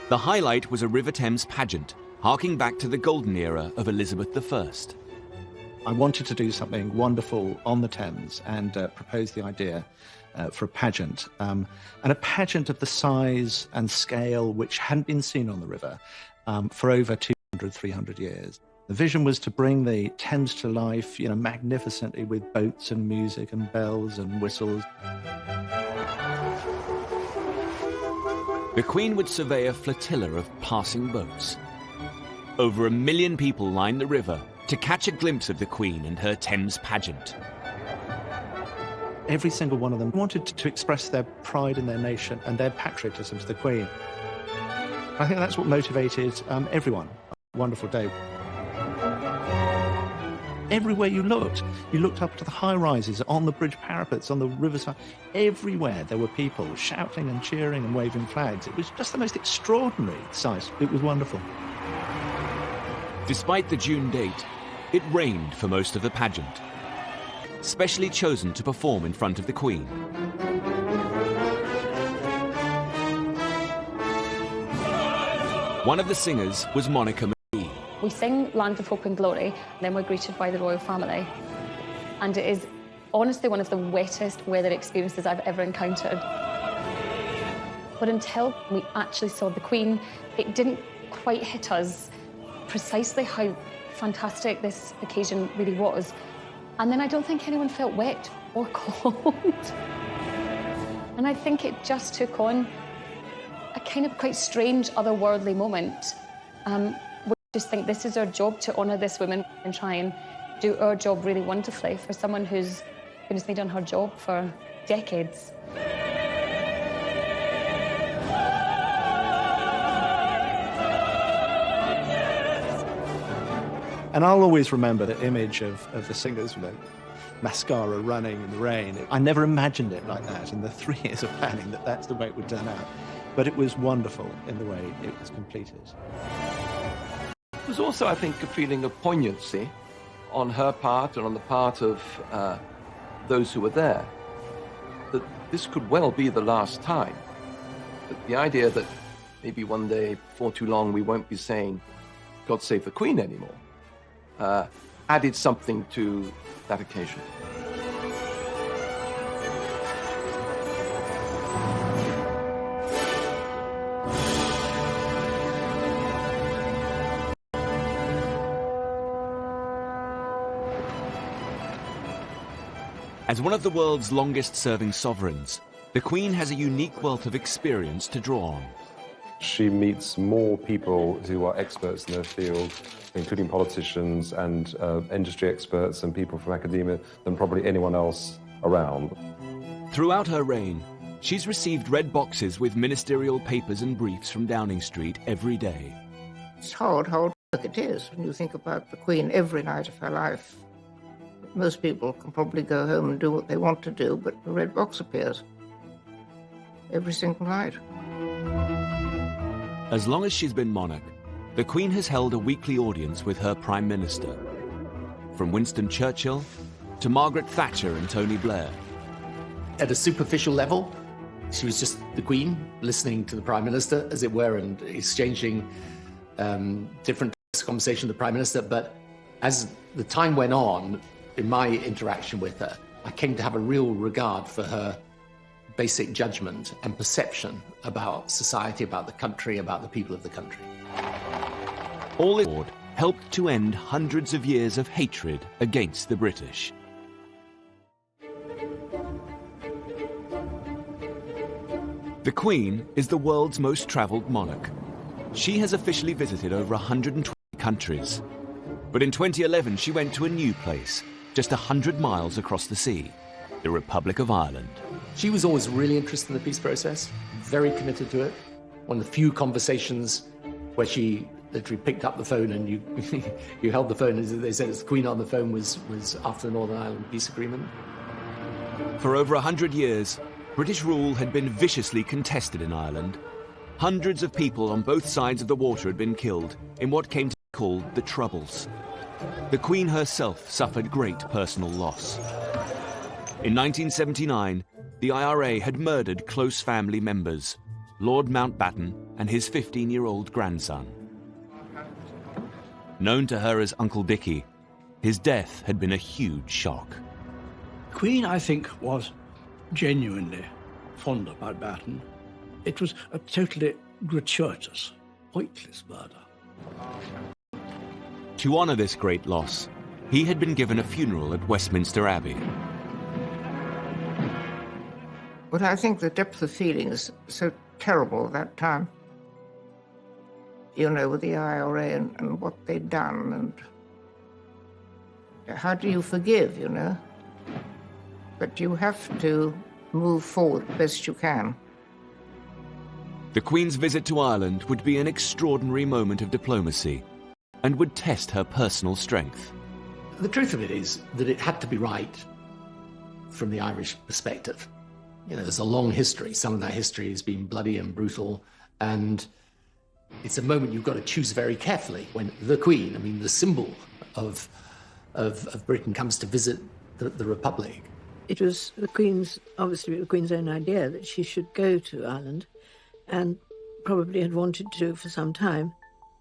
[SPEAKER 1] The highlight was a River Thames pageant, harking back to the golden era of Elizabeth I.
[SPEAKER 15] I wanted to do something wonderful on the Thames and proposed the idea for a pageant, and a pageant of the size and scale which hadn't been seen on the river for over 200, 300 years. The vision was to bring the Thames to life, magnificently with boats and music and bells and whistles.
[SPEAKER 1] The Queen would survey a flotilla of passing boats. Over 1 million people lined the river to catch a glimpse of the Queen and her Thames pageant.
[SPEAKER 15] Every single one of them wanted to express their pride in their nation and their patriotism to the Queen. I think that's what motivated everyone. Wonderful day. Everywhere you looked up to the high-rises, on the bridge parapets, on the riverside. Everywhere there were people shouting and cheering and waving flags. It was just the most extraordinary sight. It was wonderful.
[SPEAKER 1] Despite the June date, it rained for most of the pageant. Specially chosen to perform in front of the Queen. One of the singers was Monica.
[SPEAKER 2] We sing Land of Hope and Glory, and then we're greeted by the royal family. And it is honestly one of the wettest weather experiences I've ever encountered. But until we actually saw the Queen, it didn't quite hit us precisely how fantastic this occasion really was. And then I don't think anyone felt wet or cold. And I think it just took on a kind of quite strange, otherworldly moment. We just think this is our job, to honour this woman and try and do our job really wonderfully for someone who's been done her job for decades.
[SPEAKER 15] And I'll always remember the image of the singers with mascara running in the rain. I never imagined it like that in the 3 years of planning, that's the way it would turn out. But it was wonderful in the way it was completed.
[SPEAKER 9] There was also, I think, a feeling of poignancy on her part and on the part of those who were there, that this could well be the last time. That the idea that maybe one day, before too long, we won't be saying, God save the Queen anymore, added something to that occasion.
[SPEAKER 1] As one of the world's longest-serving sovereigns, the Queen has a unique wealth of experience to draw on.
[SPEAKER 17] She meets more people who are experts in their field, including politicians and industry experts and people from academia, than probably anyone else around.
[SPEAKER 1] Throughout her reign, she's received red boxes with ministerial papers and briefs from Downing Street every day.
[SPEAKER 7] It's hard work it is when you think about the Queen every night of her life. Most people can probably go home and do what they want to do, but the red box appears every single night.
[SPEAKER 1] As long as she's been monarch, the Queen has held a weekly audience with her Prime Minister. From Winston Churchill to Margaret Thatcher and Tony Blair.
[SPEAKER 3] At a superficial level, she was just the Queen, listening to the Prime Minister, as it were, and exchanging different conversation with the Prime Minister. But as the time went on, in my interaction with her, I came to have a real regard for her basic judgment and perception about society, about the country, about the people of the country.
[SPEAKER 1] All this helped to end hundreds of years of hatred against the British. The Queen is the world's most travelled monarch. She has officially visited over 120 countries. But in 2011, she went to a new place, just 100 miles across the sea, the Republic of Ireland.
[SPEAKER 3] She was always really interested in the peace process, very committed to it. One of the few conversations where she literally picked up the phone and you held the phone, as they said, it's the Queen on the phone, was after the Northern Ireland peace agreement.
[SPEAKER 1] For over 100 years, British rule had been viciously contested in Ireland. Hundreds of people on both sides of the water had been killed in what came to be called the Troubles. The Queen herself suffered great personal loss. In 1979, the IRA had murdered close family members, Lord Mountbatten and his 15-year-old grandson. Known to her as Uncle Dickie, his death had been a huge shock.
[SPEAKER 16] Queen, I think, was genuinely fond of Mountbatten. It was a totally gratuitous, pointless murder.
[SPEAKER 1] To honour this great loss, he had been given a funeral at Westminster Abbey.
[SPEAKER 7] But I think the depth of feeling is so terrible at that time. You know, with the IRA and what they'd done, and how do you forgive, you know? But you have to move forward best you can.
[SPEAKER 1] The Queen's visit to Ireland would be an extraordinary moment of diplomacy and would test her personal strength.
[SPEAKER 3] The truth of it is that it had to be right from the Irish perspective. You know, there's a long history. Some of that history has been bloody and brutal, and it's a moment you've got to choose very carefully when the Queen, I mean, the symbol of Britain, comes to visit the Republic.
[SPEAKER 22] It was the Queen's, obviously the Queen's own idea that she should go to Ireland, and probably had wanted to for some time.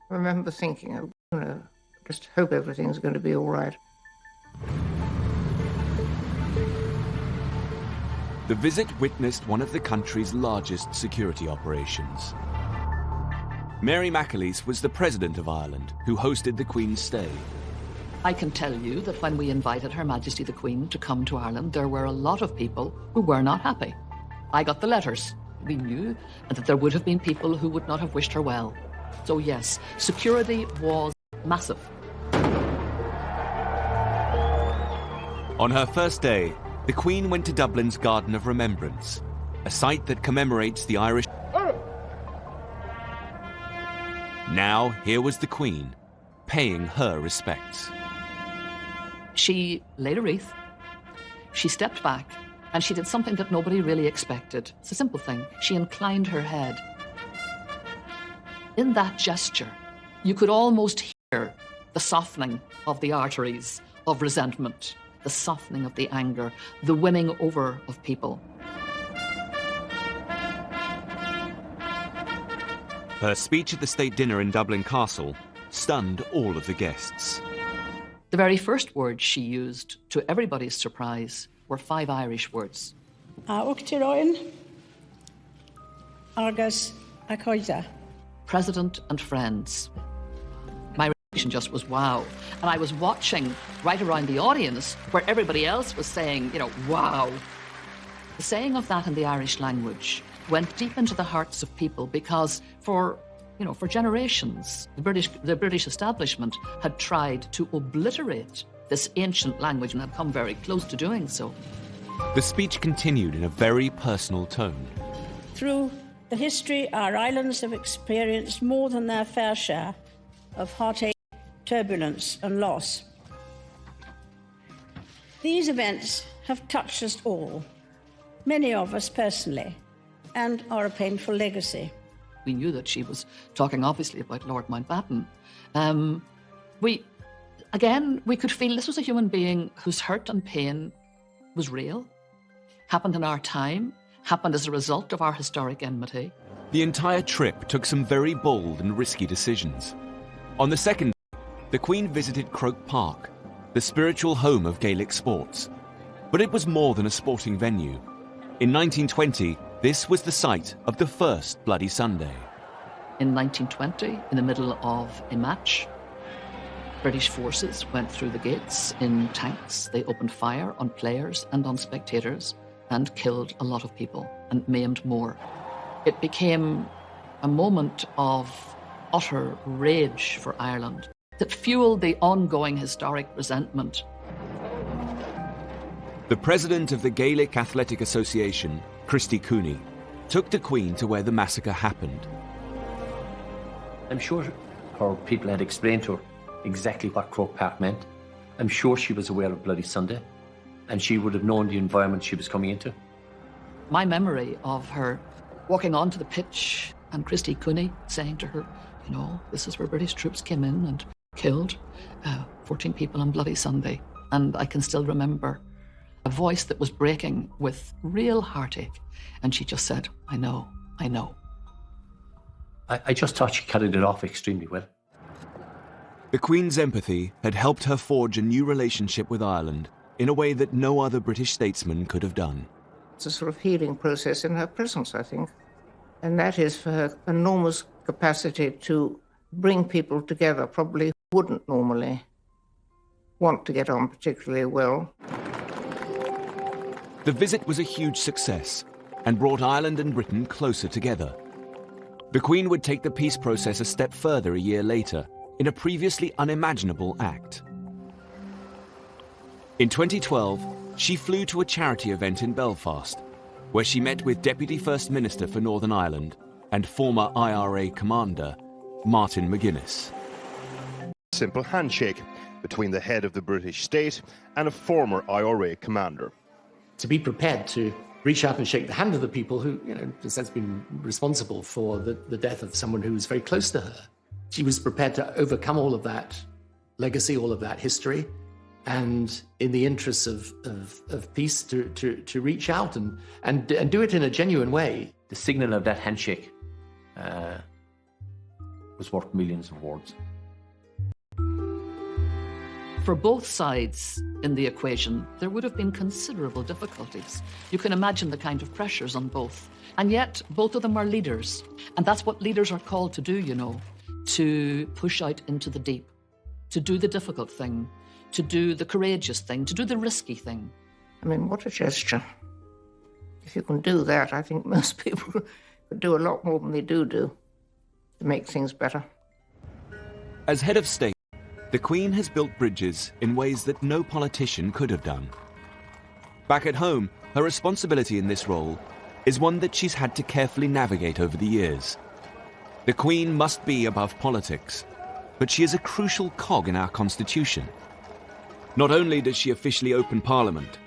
[SPEAKER 7] I remember thinking, you know, just hope everything's going to be all right.
[SPEAKER 1] The visit witnessed one of the country's largest security operations. Mary McAleese was the President of Ireland, who hosted the Queen's stay.
[SPEAKER 10] I can tell you that when we invited Her Majesty the Queen to come to Ireland, there were a lot of people who were not happy. I got the letters. We knew that there would have been people who would not have wished her well. So yes, security was massive.
[SPEAKER 1] On her first day, the Queen went to Dublin's Garden of Remembrance, a site that commemorates the Irish. Now, here was the Queen, paying her respects.
[SPEAKER 10] She laid a wreath, she stepped back, and she did something that nobody really expected. It's a simple thing. She inclined her head. In that gesture, you could almost hear the softening of the arteries of resentment, the softening of the anger, the winning over of people.
[SPEAKER 1] Her speech at the state dinner in Dublin Castle stunned all of the guests.
[SPEAKER 10] The very first words she used, to everybody's surprise, were 5 Irish words. President and friends. My reaction just was wow. And I was watching right around the audience where everybody else was saying, you know, wow. The saying of that in the Irish language went deep into the hearts of people because for generations, the British establishment had tried to obliterate this ancient language and had come very close to doing so.
[SPEAKER 1] The speech continued in a very personal tone.
[SPEAKER 12] Through the history, our islands have experienced more than their fair share of heartache, turbulence and loss. These events have touched us all, many of us personally, and are a painful legacy.
[SPEAKER 10] We knew that she was talking obviously about Lord Mountbatten. We could feel this was a human being whose hurt and pain was real, happened in our time, happened as a result of our historic enmity.
[SPEAKER 1] The entire trip took some very bold and risky decisions. On the second day, the Queen visited Croke Park, the spiritual home of Gaelic sports. But it was more than a sporting venue. In 1920, this was the site of the first Bloody Sunday.
[SPEAKER 10] In 1920, in the middle of a match, British forces went through the gates in tanks. They opened fire on players and on spectators and killed a lot of people and maimed more. It became a moment of utter rage for Ireland that fueled the ongoing historic resentment.
[SPEAKER 1] The president of the Gaelic Athletic Association, Christy Cooney, took the Queen to where the massacre happened.
[SPEAKER 19] I'm sure her people had explained to her exactly what Croke Park meant. I'm sure she was aware of Bloody Sunday, and she would have known the environment she was coming into.
[SPEAKER 10] My memory of her walking onto the pitch and Christy Cooney saying to her, you know, this is where British troops came in and killed 14 people on Bloody Sunday. And I can still remember a voice that was breaking with real heartache. And she just said, I know, I know.
[SPEAKER 19] I just thought she carried it off extremely well.
[SPEAKER 1] The Queen's empathy had helped her forge a new relationship with Ireland in a way that no other British statesman could have done.
[SPEAKER 7] It's a sort of healing process in her presence, I think. And that is for her enormous capacity to bring people together, probably wouldn't normally want to get on particularly well.
[SPEAKER 1] The visit was a huge success and brought Ireland and Britain closer together. The Queen would take the peace process a step further a year later in a previously unimaginable act. In 2012, she flew to a charity event in Belfast, where she met with Deputy First Minister for Northern Ireland and former IRA commander, Martin McGuinness.
[SPEAKER 4] Simple handshake between the head of the British state and a former IRA commander.
[SPEAKER 3] To be prepared to reach out and shake the hand of the people who, in a sense, been responsible for the death of someone who was very close to her. She was prepared to overcome all of that legacy, all of that history, and in the interests of peace, to reach out and do it in a genuine way.
[SPEAKER 19] The signal of that handshake was worth millions of words.
[SPEAKER 10] For both sides in the equation, there would have been considerable difficulties. You can imagine the kind of pressures on both. And yet, both of them are leaders. And that's what leaders are called to do, to push out into the deep, to do the difficult thing, to do the courageous thing, to do the risky thing.
[SPEAKER 7] I mean, what a gesture. If you can do that, I think most people could do a lot more than they do to make things better.
[SPEAKER 1] As head of state, the Queen has built bridges in ways that no politician could have done. Back at home, her responsibility in this role is one that she's had to carefully navigate over the years. The Queen must be above politics, but she is a crucial cog in our constitution. Not only does she officially open Parliament,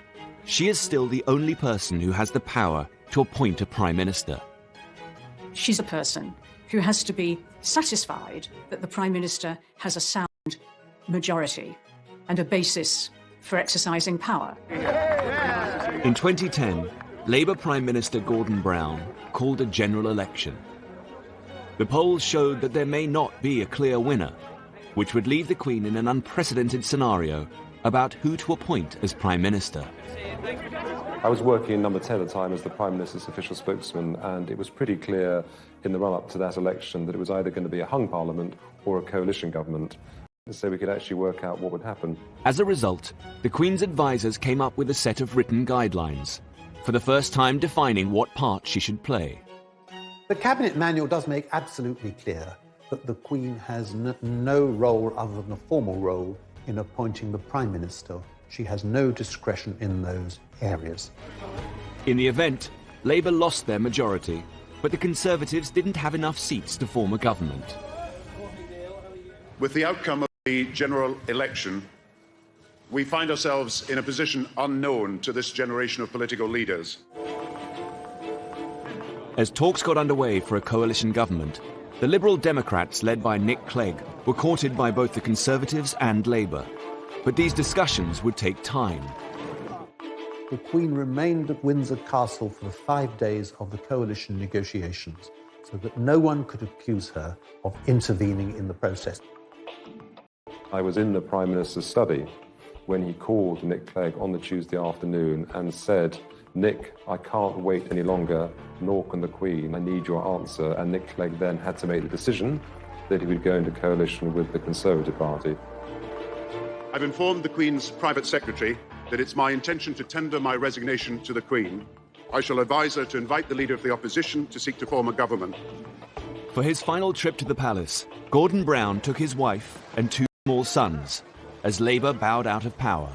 [SPEAKER 1] she is still the only person who has the power to appoint a Prime Minister.
[SPEAKER 8] She's a person who has to be satisfied that the Prime Minister has a sound majority and a basis for exercising power.
[SPEAKER 1] In 2010, Labour Prime Minister Gordon Brown called a general election. The polls showed that there may not be a clear winner, which would leave the Queen in an unprecedented scenario about who to appoint as Prime Minister.
[SPEAKER 17] I was working in Number 10 at the time as the Prime Minister's official spokesman, and it was pretty clear in the run-up to that election that it was either going to be a hung parliament or a coalition government, so we could actually work out what would happen.
[SPEAKER 1] As a result, the Queen's advisers came up with a set of written guidelines, for the first time defining what part she should play.
[SPEAKER 20] The Cabinet Manual does make absolutely clear that the Queen has no role other than a formal role in appointing the Prime Minister. She has no discretion in those areas.
[SPEAKER 1] In the event, Labour lost their majority, but the Conservatives didn't have enough seats to form a government.
[SPEAKER 21] With the outcome of the general election, we find ourselves in a position unknown to this generation of political leaders.
[SPEAKER 1] As talks got underway for a coalition government, the Liberal Democrats, led by Nick Clegg, were courted by both the Conservatives and Labour. But these discussions would take time.
[SPEAKER 20] The Queen remained at Windsor Castle for the 5 days of the coalition negotiations, so that no one could accuse her of intervening in the process.
[SPEAKER 17] I was in the Prime Minister's study when he called Nick Clegg on the Tuesday afternoon and said, "Nick, I can't wait any longer, nor can the Queen. I need your answer." And Nick Clegg then had to make the decision that he would go into coalition with the Conservative Party.
[SPEAKER 21] I've informed the Queen's private secretary that it's my intention to tender my resignation to the Queen. I shall advise her to invite the Leader of the Opposition to seek to form a government.
[SPEAKER 1] For his final trip to the palace, Gordon Brown took his wife and 2 small sons as Labour bowed out of power.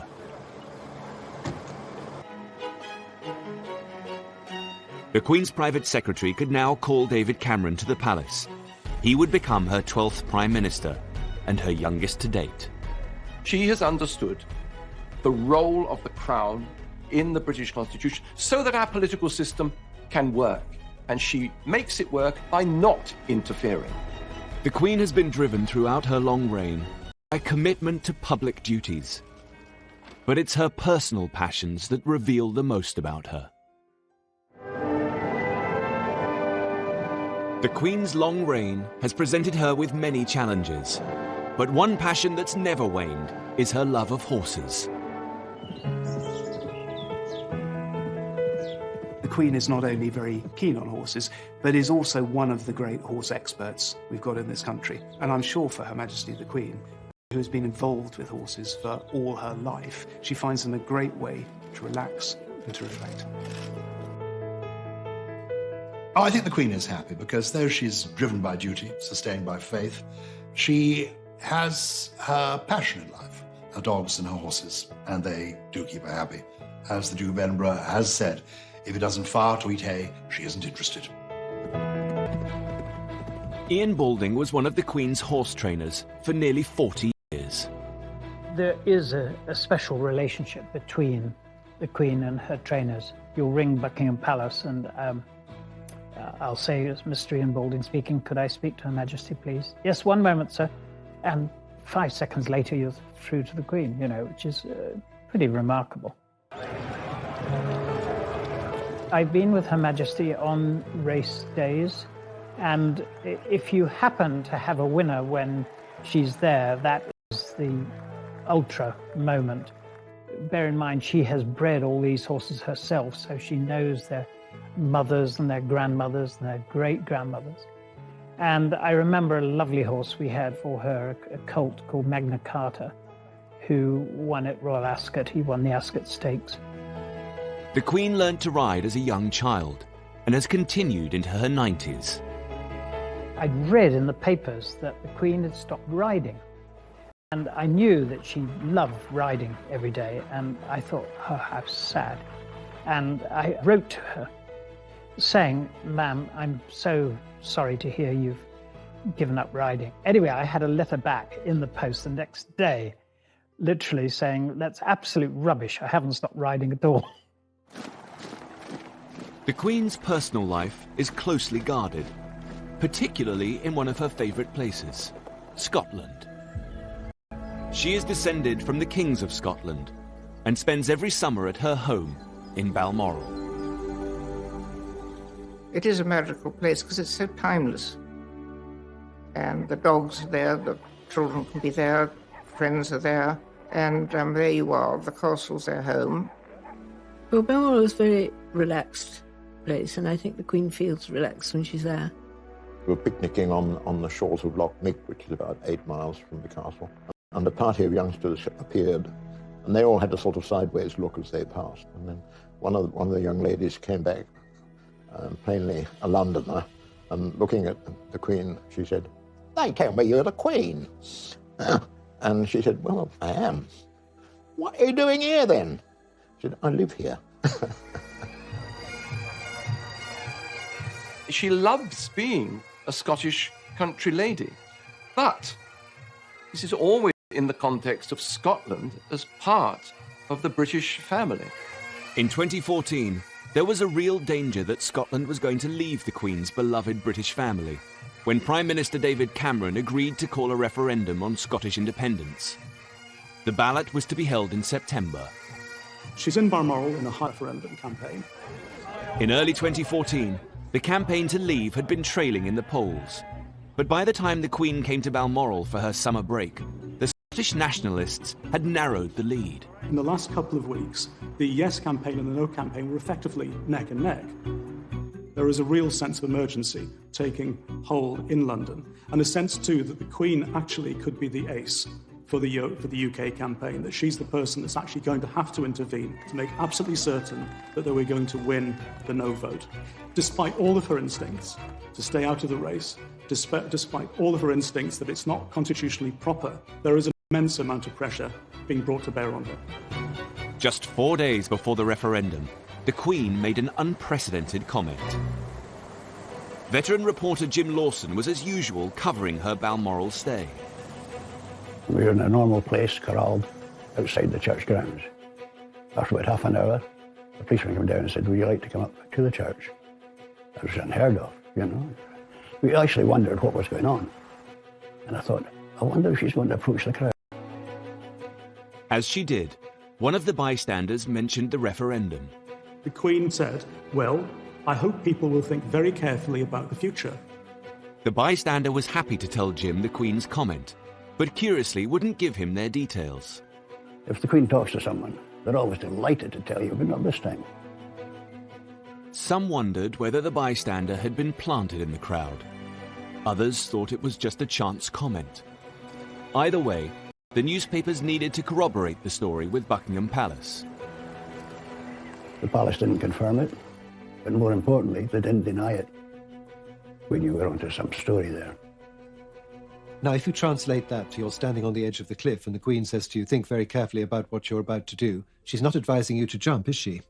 [SPEAKER 1] The Queen's private secretary could now call David Cameron to the palace. He would become her 12th Prime Minister and her youngest to date.
[SPEAKER 9] She has understood the role of the Crown in the British Constitution so that our political system can work, and she makes it work by not interfering.
[SPEAKER 1] The Queen has been driven throughout her long reign by commitment to public duties. But it's her personal passions that reveal the most about her. The Queen's long reign has presented her with many challenges. But one passion that's never waned is her love of horses.
[SPEAKER 23] The Queen is not only very keen on horses, but is also one of the great horse experts we've got in this country. And I'm sure for Her Majesty the Queen, who has been involved with horses for all her life. She finds them a great way to relax and to reflect.
[SPEAKER 13] Oh, I think the Queen is happy because though she's driven by duty, sustained by faith, she has her passion in life, her dogs and her horses, and they do keep her happy. As the Duke of Edinburgh has said, if it doesn't fire to eat hay, she isn't interested.
[SPEAKER 1] Ian Balding was one of the Queen's horse trainers for nearly 40 years.
[SPEAKER 6] There is a special relationship between the Queen and her trainers. You'll ring Buckingham Palace and I'll say, it's Mr. Ian Balding speaking, could I speak to Her Majesty, please? Yes, one moment, sir. And 5 seconds later, you're through to the Queen, you know, which is pretty remarkable. I've been with Her Majesty on race days, and if you happen to have a winner when she's there, that is the ultra moment. Bear in mind, she has bred all these horses herself, so she knows their mothers and their grandmothers and their great-grandmothers. And I remember a lovely horse we had for her, a colt called Magna Carta, who won at Royal Ascot. He won the Ascot Stakes.
[SPEAKER 1] The Queen learned to ride as a young child and has continued into her 90s.
[SPEAKER 6] I'd read in the papers that the Queen had stopped riding. And I knew that she loved riding every day. And I thought, oh, how sad. And I wrote to her saying, ma'am, I'm so sorry to hear you've given up riding. Anyway, I had a letter back in the post the next day, literally saying, that's absolute rubbish. I haven't stopped riding at all.
[SPEAKER 1] The Queen's personal life is closely guarded, particularly in one of her favourite places, Scotland. She is descended from the kings of Scotland and spends every summer at her home in Balmoral.
[SPEAKER 7] It is a magical place because it's so timeless. And the dogs are there, the children can be there, friends are there, and there you are, the castle's their home.
[SPEAKER 22] Well, Balmoral is a very relaxed place, and I think the Queen feels relaxed when she's there.
[SPEAKER 11] We were picnicking on the shores of Loch Nick, which is about 8 miles from the castle, and a party of youngsters appeared, and they all had a sort of sideways look as they passed. And then one of the young ladies came back, plainly a Londoner, and looking at the Queen, she said, "They tell me you're the Queen." And she said, "Well, I am." "What are you doing here then?" She said, "I live here."
[SPEAKER 9] She loves being a Scottish country lady, but this is always in the context of Scotland as part of the British family.
[SPEAKER 1] In 2014, there was a real danger that Scotland was going to leave the Queen's beloved British family when Prime Minister David Cameron agreed to call a referendum on Scottish independence. The ballot was to be held in September.
[SPEAKER 23] She's in Balmoral in a referendum campaign.
[SPEAKER 1] In early 2014, the campaign to leave had been trailing in the polls. But by the time the Queen came to Balmoral for her summer break, the Scottish nationalists had narrowed the lead.
[SPEAKER 23] In the last couple of weeks, the yes campaign and the no campaign were effectively neck and neck. There is a real sense of emergency taking hold in London, and a sense too that the Queen actually could be the ace for the UK campaign, that she's the person that's actually going to have to intervene to make absolutely certain that they were going to win the no vote. Despite all of her instincts to stay out of the race, despite all of her instincts that it's not constitutionally proper, there is an immense amount of pressure being brought to bear on her.
[SPEAKER 1] Just 4 days before the referendum, the Queen made an unprecedented comment. Veteran reporter Jim Lawson was as usual covering her Balmoral stay.
[SPEAKER 18] We were in a normal place, corralled outside the church grounds. After about half an hour, the policeman came down and said, "Would you like to come up to the church?" That was unheard of, you know. We actually wondered what was going on. And I thought, I wonder if she's going to approach the crowd.
[SPEAKER 1] As she did, one of the bystanders mentioned the referendum.
[SPEAKER 23] The Queen said, "Well, I hope people will think very carefully about the future."
[SPEAKER 1] The bystander was happy to tell Jim the Queen's comment, but curiously wouldn't give him their details.
[SPEAKER 18] If the Queen talks to someone, they're always delighted to tell you, but not this time.
[SPEAKER 1] Some wondered whether the bystander had been planted in the crowd. Others thought it was just a chance comment. Either way, the newspapers needed to corroborate the story with Buckingham Palace.
[SPEAKER 18] The palace didn't confirm it, but more importantly, they didn't deny it. We knew we were onto some story there.
[SPEAKER 2] Now, if you translate that to you're standing on the edge of the cliff and the Queen says to you, think very carefully about what you're about to do, she's not advising you to jump, is she?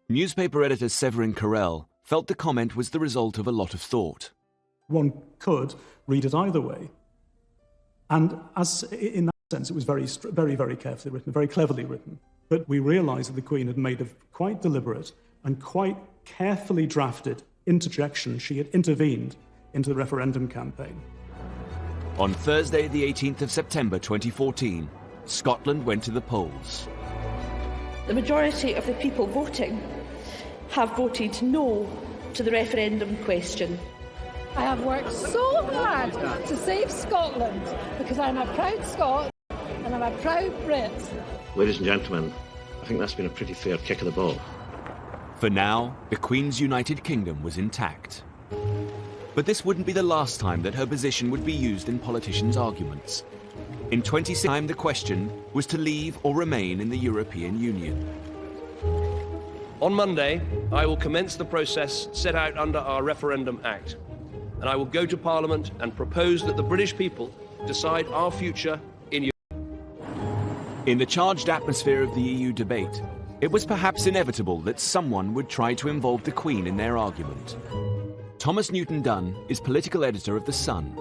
[SPEAKER 1] Newspaper editor Severin Carrel felt the comment was the result of a lot of thought.
[SPEAKER 23] One could read it either way. And as in that sense, it was very, very carefully written, very cleverly written. But we realised that the Queen had made a quite deliberate and quite carefully drafted interjection. She had intervened into the referendum campaign.
[SPEAKER 1] On Thursday, the 18th of September 2014, Scotland went to the polls.
[SPEAKER 5] The majority of the people voting have voted no to the referendum question.
[SPEAKER 14] I have worked so hard to save Scotland because I'm a proud Scot and I'm a proud Brit.
[SPEAKER 24] Ladies and gentlemen, I think that's been a pretty fair kick of the ball.
[SPEAKER 1] For now, the Queen's United Kingdom was intact. But this wouldn't be the last time that her position would be used in politicians' arguments. In 2016, the question was to leave or remain in the European Union.
[SPEAKER 25] On Monday, I will commence the process set out under our Referendum Act, and I will go to Parliament and propose that the British people decide our future in Europe.
[SPEAKER 1] In the charged atmosphere of the EU debate, it was perhaps inevitable that someone would try to involve the Queen in their argument. Thomas Newton Dunn is political editor of The Sun.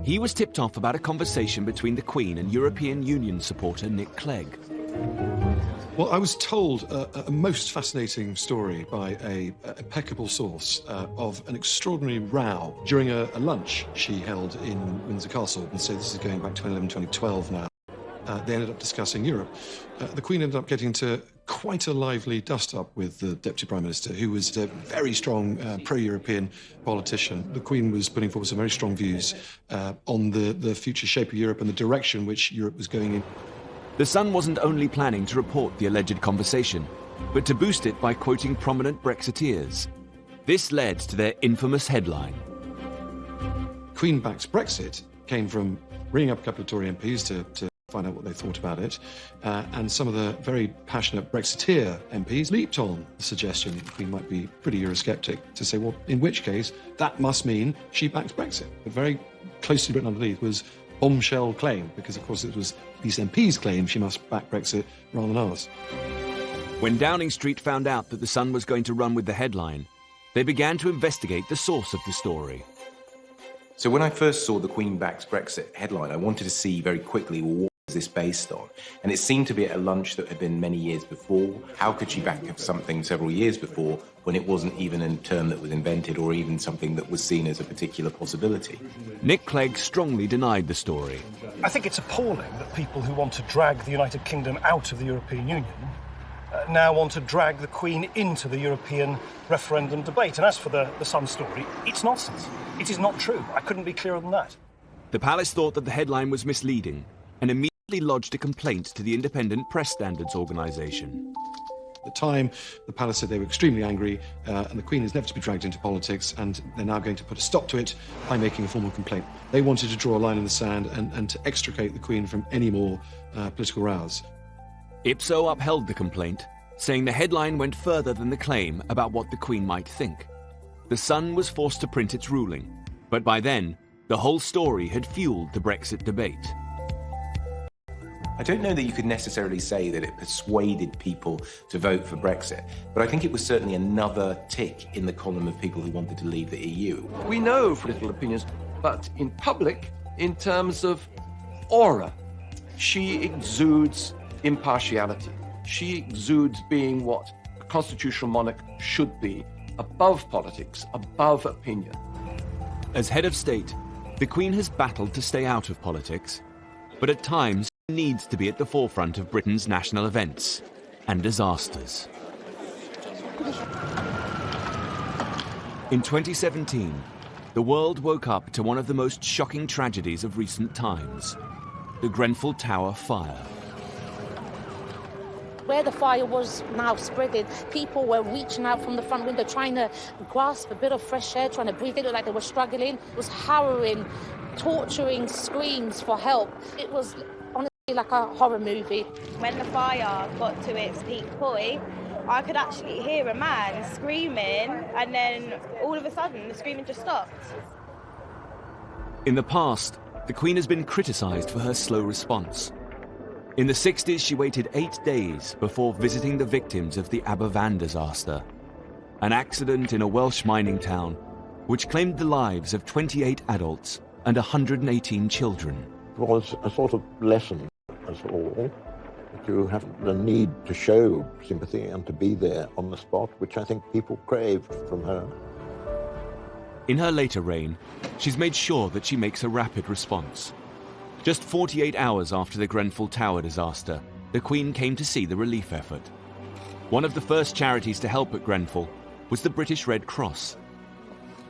[SPEAKER 1] He was tipped off about a conversation between the Queen and European Union supporter Nick Clegg.
[SPEAKER 26] Well, I was told a most fascinating story by an impeccable source of an extraordinary row during a lunch she held in Windsor Castle. And so this is going back to 2011, 2012 now. They ended up discussing Europe. The Queen ended up getting into quite a lively dust-up with the Deputy Prime Minister, who was a very strong pro-European politician. The Queen was putting forward some very strong views on the future shape of Europe and the direction which Europe was going in.
[SPEAKER 1] The Sun wasn't only planning to report the alleged conversation, but to boost it by quoting prominent Brexiteers. This led to their infamous headline.
[SPEAKER 26] Queen backs Brexit came from ringing up a couple of Tory MPs to find out what they thought about it, and some of the very passionate Brexiteer MPs leaped on the suggestion that the Queen might be pretty Eurosceptic to say, well, in which case, that must mean she backs Brexit. But very closely written underneath was bombshell claim, because of course it was these MPs' claim she must back Brexit rather than ours.
[SPEAKER 1] When Downing Street found out that The Sun was going to run with the headline, they began to investigate the source of the story.
[SPEAKER 27] So when I first saw the Queen backs Brexit headline, I wanted to see very quickly, well, what was this based on? And it seemed to be at a lunch that had been many years before. How could she back something several years before when it wasn't even a term that was invented or even something that was seen as a particular possibility?
[SPEAKER 1] Nick Clegg strongly denied the story.
[SPEAKER 28] I think it's appalling that people who want to drag the United Kingdom out of the European Union now want to drag the Queen into the European referendum debate. And as for the Sun story, it's nonsense. It is not true. I couldn't be clearer than that.
[SPEAKER 1] The palace thought that the headline was misleading and immediately lodged a complaint to the Independent Press Standards Organisation.
[SPEAKER 26] At the time, the palace said they were extremely angry, and the Queen is never to be dragged into politics, and they're now going to put a stop to it by making a formal complaint. They wanted to draw a line in the sand and to extricate the Queen from any more political rows.
[SPEAKER 1] Ipso upheld the complaint, saying the headline went further than the claim about what the Queen might think. The Sun was forced to print its ruling, but by then, the whole story had fueled the Brexit debate.
[SPEAKER 27] I don't know that you could necessarily say that it persuaded people to vote for Brexit, but I think it was certainly another tick in the column of people who wanted to leave the EU.
[SPEAKER 9] We know from political opinions, but in public, in terms of aura, she exudes impartiality. She exudes being what a constitutional monarch should be, above politics, above opinion.
[SPEAKER 1] As head of state, the Queen has battled to stay out of politics, but at times needs to be at the forefront of Britain's national events and disasters. In 2017, the world woke up to one of the most shocking tragedies of recent times, the Grenfell Tower fire.
[SPEAKER 29] Where the fire was now spreading, people were reaching out from the front window, trying to grasp a bit of fresh air, trying to breathe. It looked like they were struggling. It was harrowing, torturing screams for help. It was Like a horror movie.
[SPEAKER 3] When the fire got to its peak point, I could actually hear a man screaming, and then all of a sudden the screaming just stopped.
[SPEAKER 1] In the past, the Queen has been criticised for her slow response. In the 60s, she waited 8 days before visiting the victims of the Aberfan disaster, an accident in a Welsh mining town which claimed the lives of 28 adults and 118 children.
[SPEAKER 11] It was a sort of lesson us all that you have the need to show sympathy and to be there on the spot, which I think people craved from her.
[SPEAKER 1] In her later reign, she's made sure that she makes a rapid response. Just 48 hours after the Grenfell Tower disaster, the Queen came to see the relief effort. One of the first charities to help at Grenfell was the British Red Cross.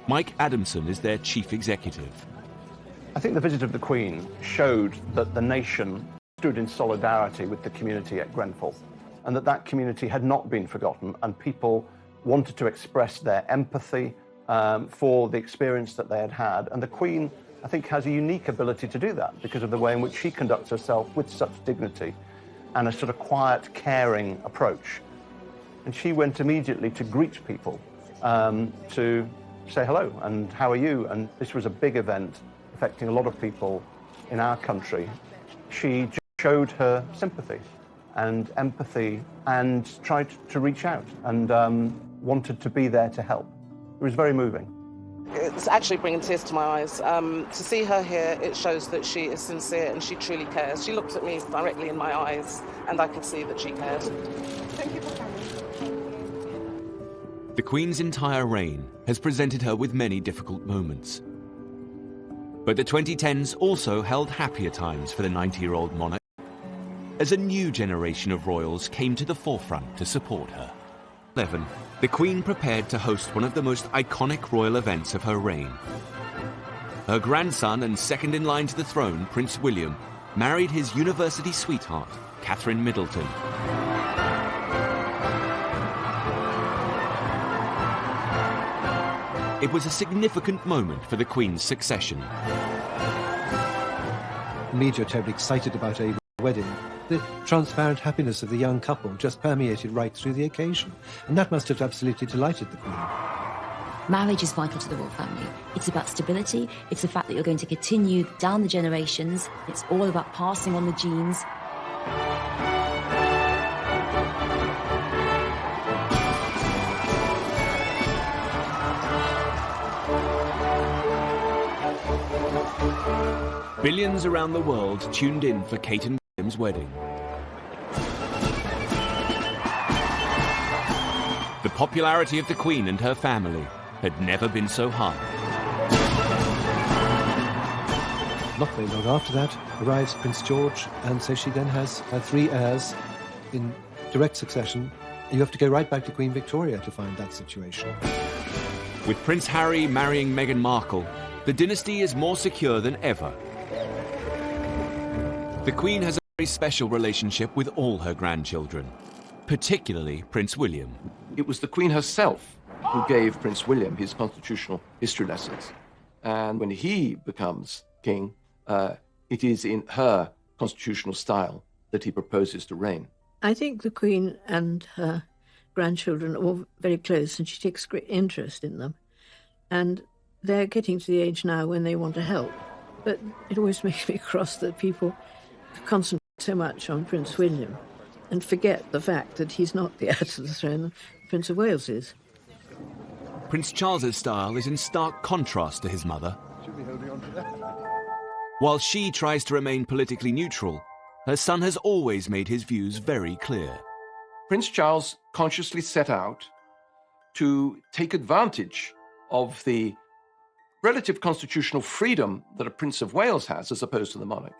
[SPEAKER 1] Mike Adamson is their chief executive.
[SPEAKER 18] I think the visit of the Queen showed that the nation stood in solidarity with the community at Grenfell, and that community had not been forgotten, and people wanted to express their empathy for the experience that they had had. And the Queen, I think, has a unique ability to do that because of the way in which she conducts herself with such dignity and a sort of quiet, caring approach. And she went immediately to greet people, to say hello and how are you? And this was a big event affecting a lot of people in our country. She showed her sympathy and empathy and tried to reach out and wanted to be there to help. It was very moving.
[SPEAKER 4] It's actually bringing tears to my eyes. To see her here, it shows that she is sincere and she truly cares. She looks at me directly in my eyes and I can see that she cares. Thank you for coming.
[SPEAKER 1] The Queen's entire reign has presented her with many difficult moments. But the 2010s also held happier times for the 90-year-old monarch, as a new generation of royals came to the forefront to support her. 11. The Queen prepared to host one of the most iconic royal events of her reign. Her grandson and second in line to the throne, Prince William, married his university sweetheart, Catherine Middleton. It was a significant moment for the Queen's succession.
[SPEAKER 2] The media are terribly excited about a wedding. The transparent happiness of the young couple just permeated right through the occasion, and that must have absolutely delighted the Queen.
[SPEAKER 8] Marriage is vital to the royal family. It's about stability, it's the fact that you're going to continue down the generations, it's all about passing on the genes.
[SPEAKER 1] Billions around the world tuned in for Kate and William's wedding. The popularity of the Queen and her family had never been so high.
[SPEAKER 2] Not very long after that arrives Prince George, and so she then has her 3 heirs in direct succession. You have to go right back to Queen Victoria to find that situation.
[SPEAKER 1] With Prince Harry marrying Meghan Markle, the dynasty is more secure than ever. The Queen has a very special relationship with all her grandchildren, particularly Prince William.
[SPEAKER 9] It was the Queen herself who gave Prince William his constitutional history lessons. And when he becomes king, it is in her constitutional style that he proposes to reign.
[SPEAKER 22] I think the Queen and her grandchildren are all very close, and she takes great interest in them. And they're getting to the age now when they want to help. But it always makes me cross that people concentrate so much on Prince William and forget the fact that he's not the heir to the throne, Prince of Wales is.
[SPEAKER 1] Prince Charles's style is in stark contrast to his mother. While she tries to remain politically neutral, her son has always made his views very clear.
[SPEAKER 9] Prince Charles consciously set out to take advantage of the relative constitutional freedom that a Prince of Wales has as opposed to the monarch,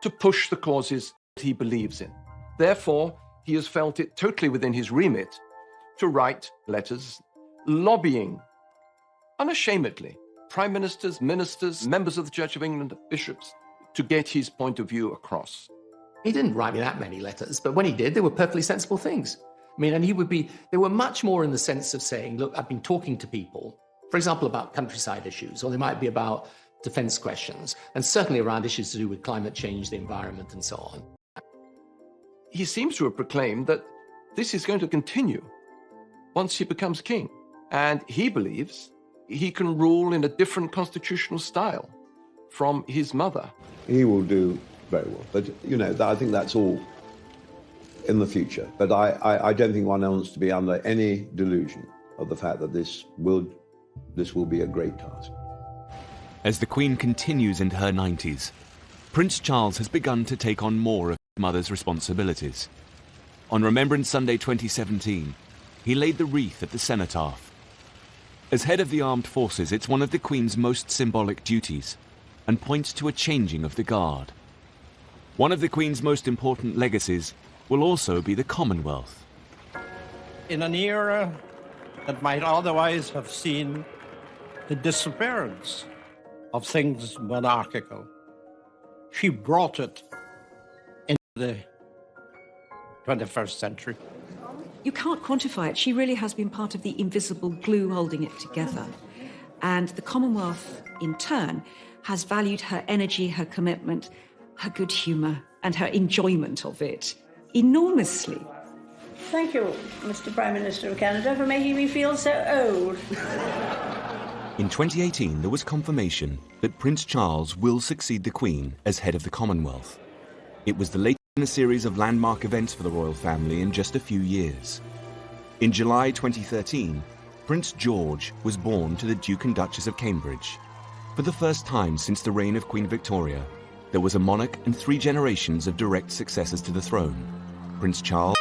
[SPEAKER 9] to push the causes that he believes in. Therefore, he has felt it totally within his remit to write letters lobbying unashamedly prime ministers, ministers, members of the Church of England, bishops, to get his point of view across.
[SPEAKER 10] He didn't write me that many letters, but when he did, they were perfectly sensible things. I mean, and they were much more in the sense of saying, look, I've been talking to people, for example, about countryside issues, or they might be about defense questions, and certainly around issues to do with climate change, the environment, and so on.
[SPEAKER 9] he seems to have proclaimed that this is going to continue once he becomes king. And he believes he can rule in a different constitutional style from his mother.
[SPEAKER 6] He will do very well. But, you know, I think that's all in the future. But I don't think one wants to be under any delusion of the fact that this will be a great task.
[SPEAKER 1] As the Queen continues into her 90s, Prince Charles has begun to take on more of his mother's responsibilities. On Remembrance Sunday 2017, he laid the wreath at the cenotaph. As head of the armed forces, it's one of the Queen's most symbolic duties, and points to a changing of the guard. One of the Queen's most important legacies will also be the Commonwealth.
[SPEAKER 12] In an era that might otherwise have seen the disappearance of things monarchical, she brought it into the 21st century.
[SPEAKER 13] You can't quantify it. She really has been part of the invisible glue holding it together. And the Commonwealth, in turn, has valued her energy, her commitment, her good humour, and her enjoyment of it enormously.
[SPEAKER 22] Thank you, Mr. Prime Minister of Canada, for making me feel so old.
[SPEAKER 1] In 2018, there was confirmation that Prince Charles will succeed the Queen as head of the Commonwealth. It was the latest in a series of landmark events for the royal family in just a few years. In July 2013, Prince George was born to the Duke and Duchess of Cambridge. For the first time since the reign of Queen Victoria, there was a monarch and 3 generations of direct successors to the throne. Prince Charles,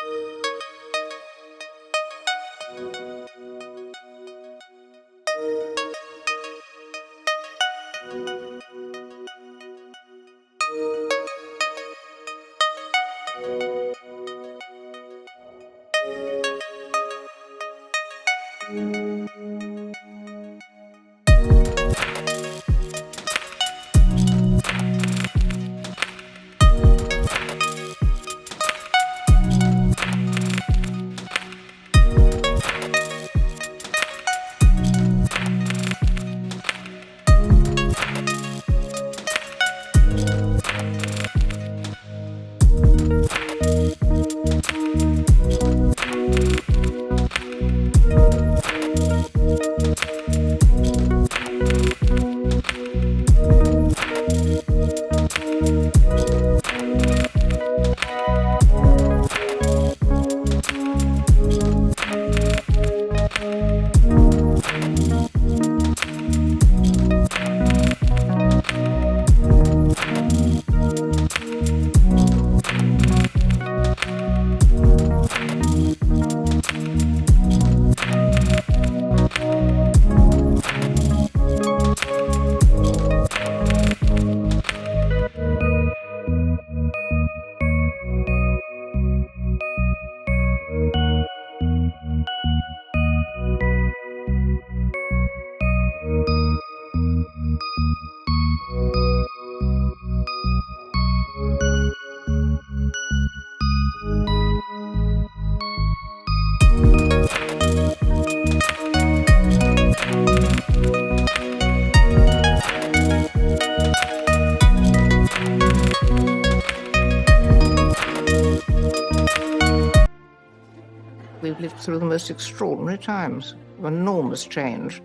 [SPEAKER 7] We've lived through the most extraordinary times, of enormous change,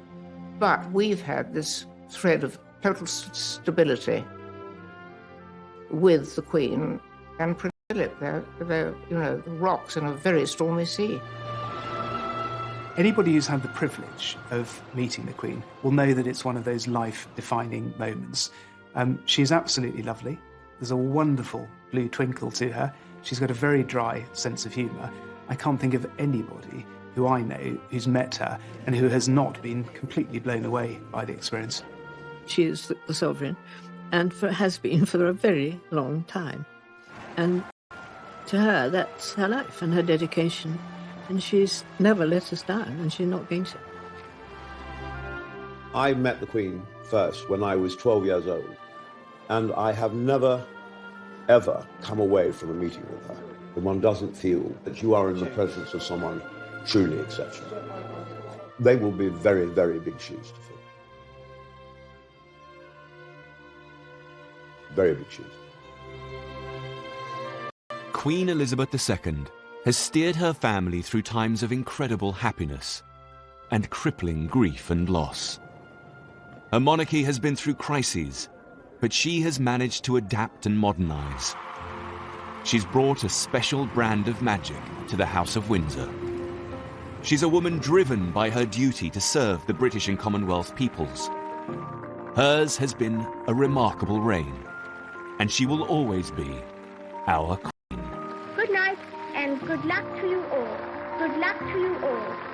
[SPEAKER 7] but we've had this thread of total stability with the Queen and Prince Philip. They're the rocks in a very stormy sea.
[SPEAKER 15] Anybody who's had the privilege of meeting the Queen will know that it's one of those life-defining moments. She's absolutely lovely. There's a wonderful blue twinkle to her. She's got a very dry sense of humour. I can't think of anybody who I know who's met her and who has not been completely blown away by the experience.
[SPEAKER 22] She is the sovereign and has been for a very long time. And to her, that's her life and her dedication. And she's never let us down, and she's not going to.
[SPEAKER 6] I met the Queen first when I was 12 years old, and I have never, ever come away from a meeting with her that one doesn't feel that you are in the presence of someone truly exceptional. They will be very, very big shoes to fill. Very big shoes.
[SPEAKER 1] Queen Elizabeth II has steered her family through times of incredible happiness and crippling grief and loss. Her monarchy has been through crises, but she has managed to adapt and modernize. She's brought a special brand of magic to the House of Windsor. She's a woman driven by her duty to serve the British and Commonwealth peoples. Hers has been a remarkable reign, and she will always be our Queen.
[SPEAKER 5] Good night and good luck to you all. Good luck to you all.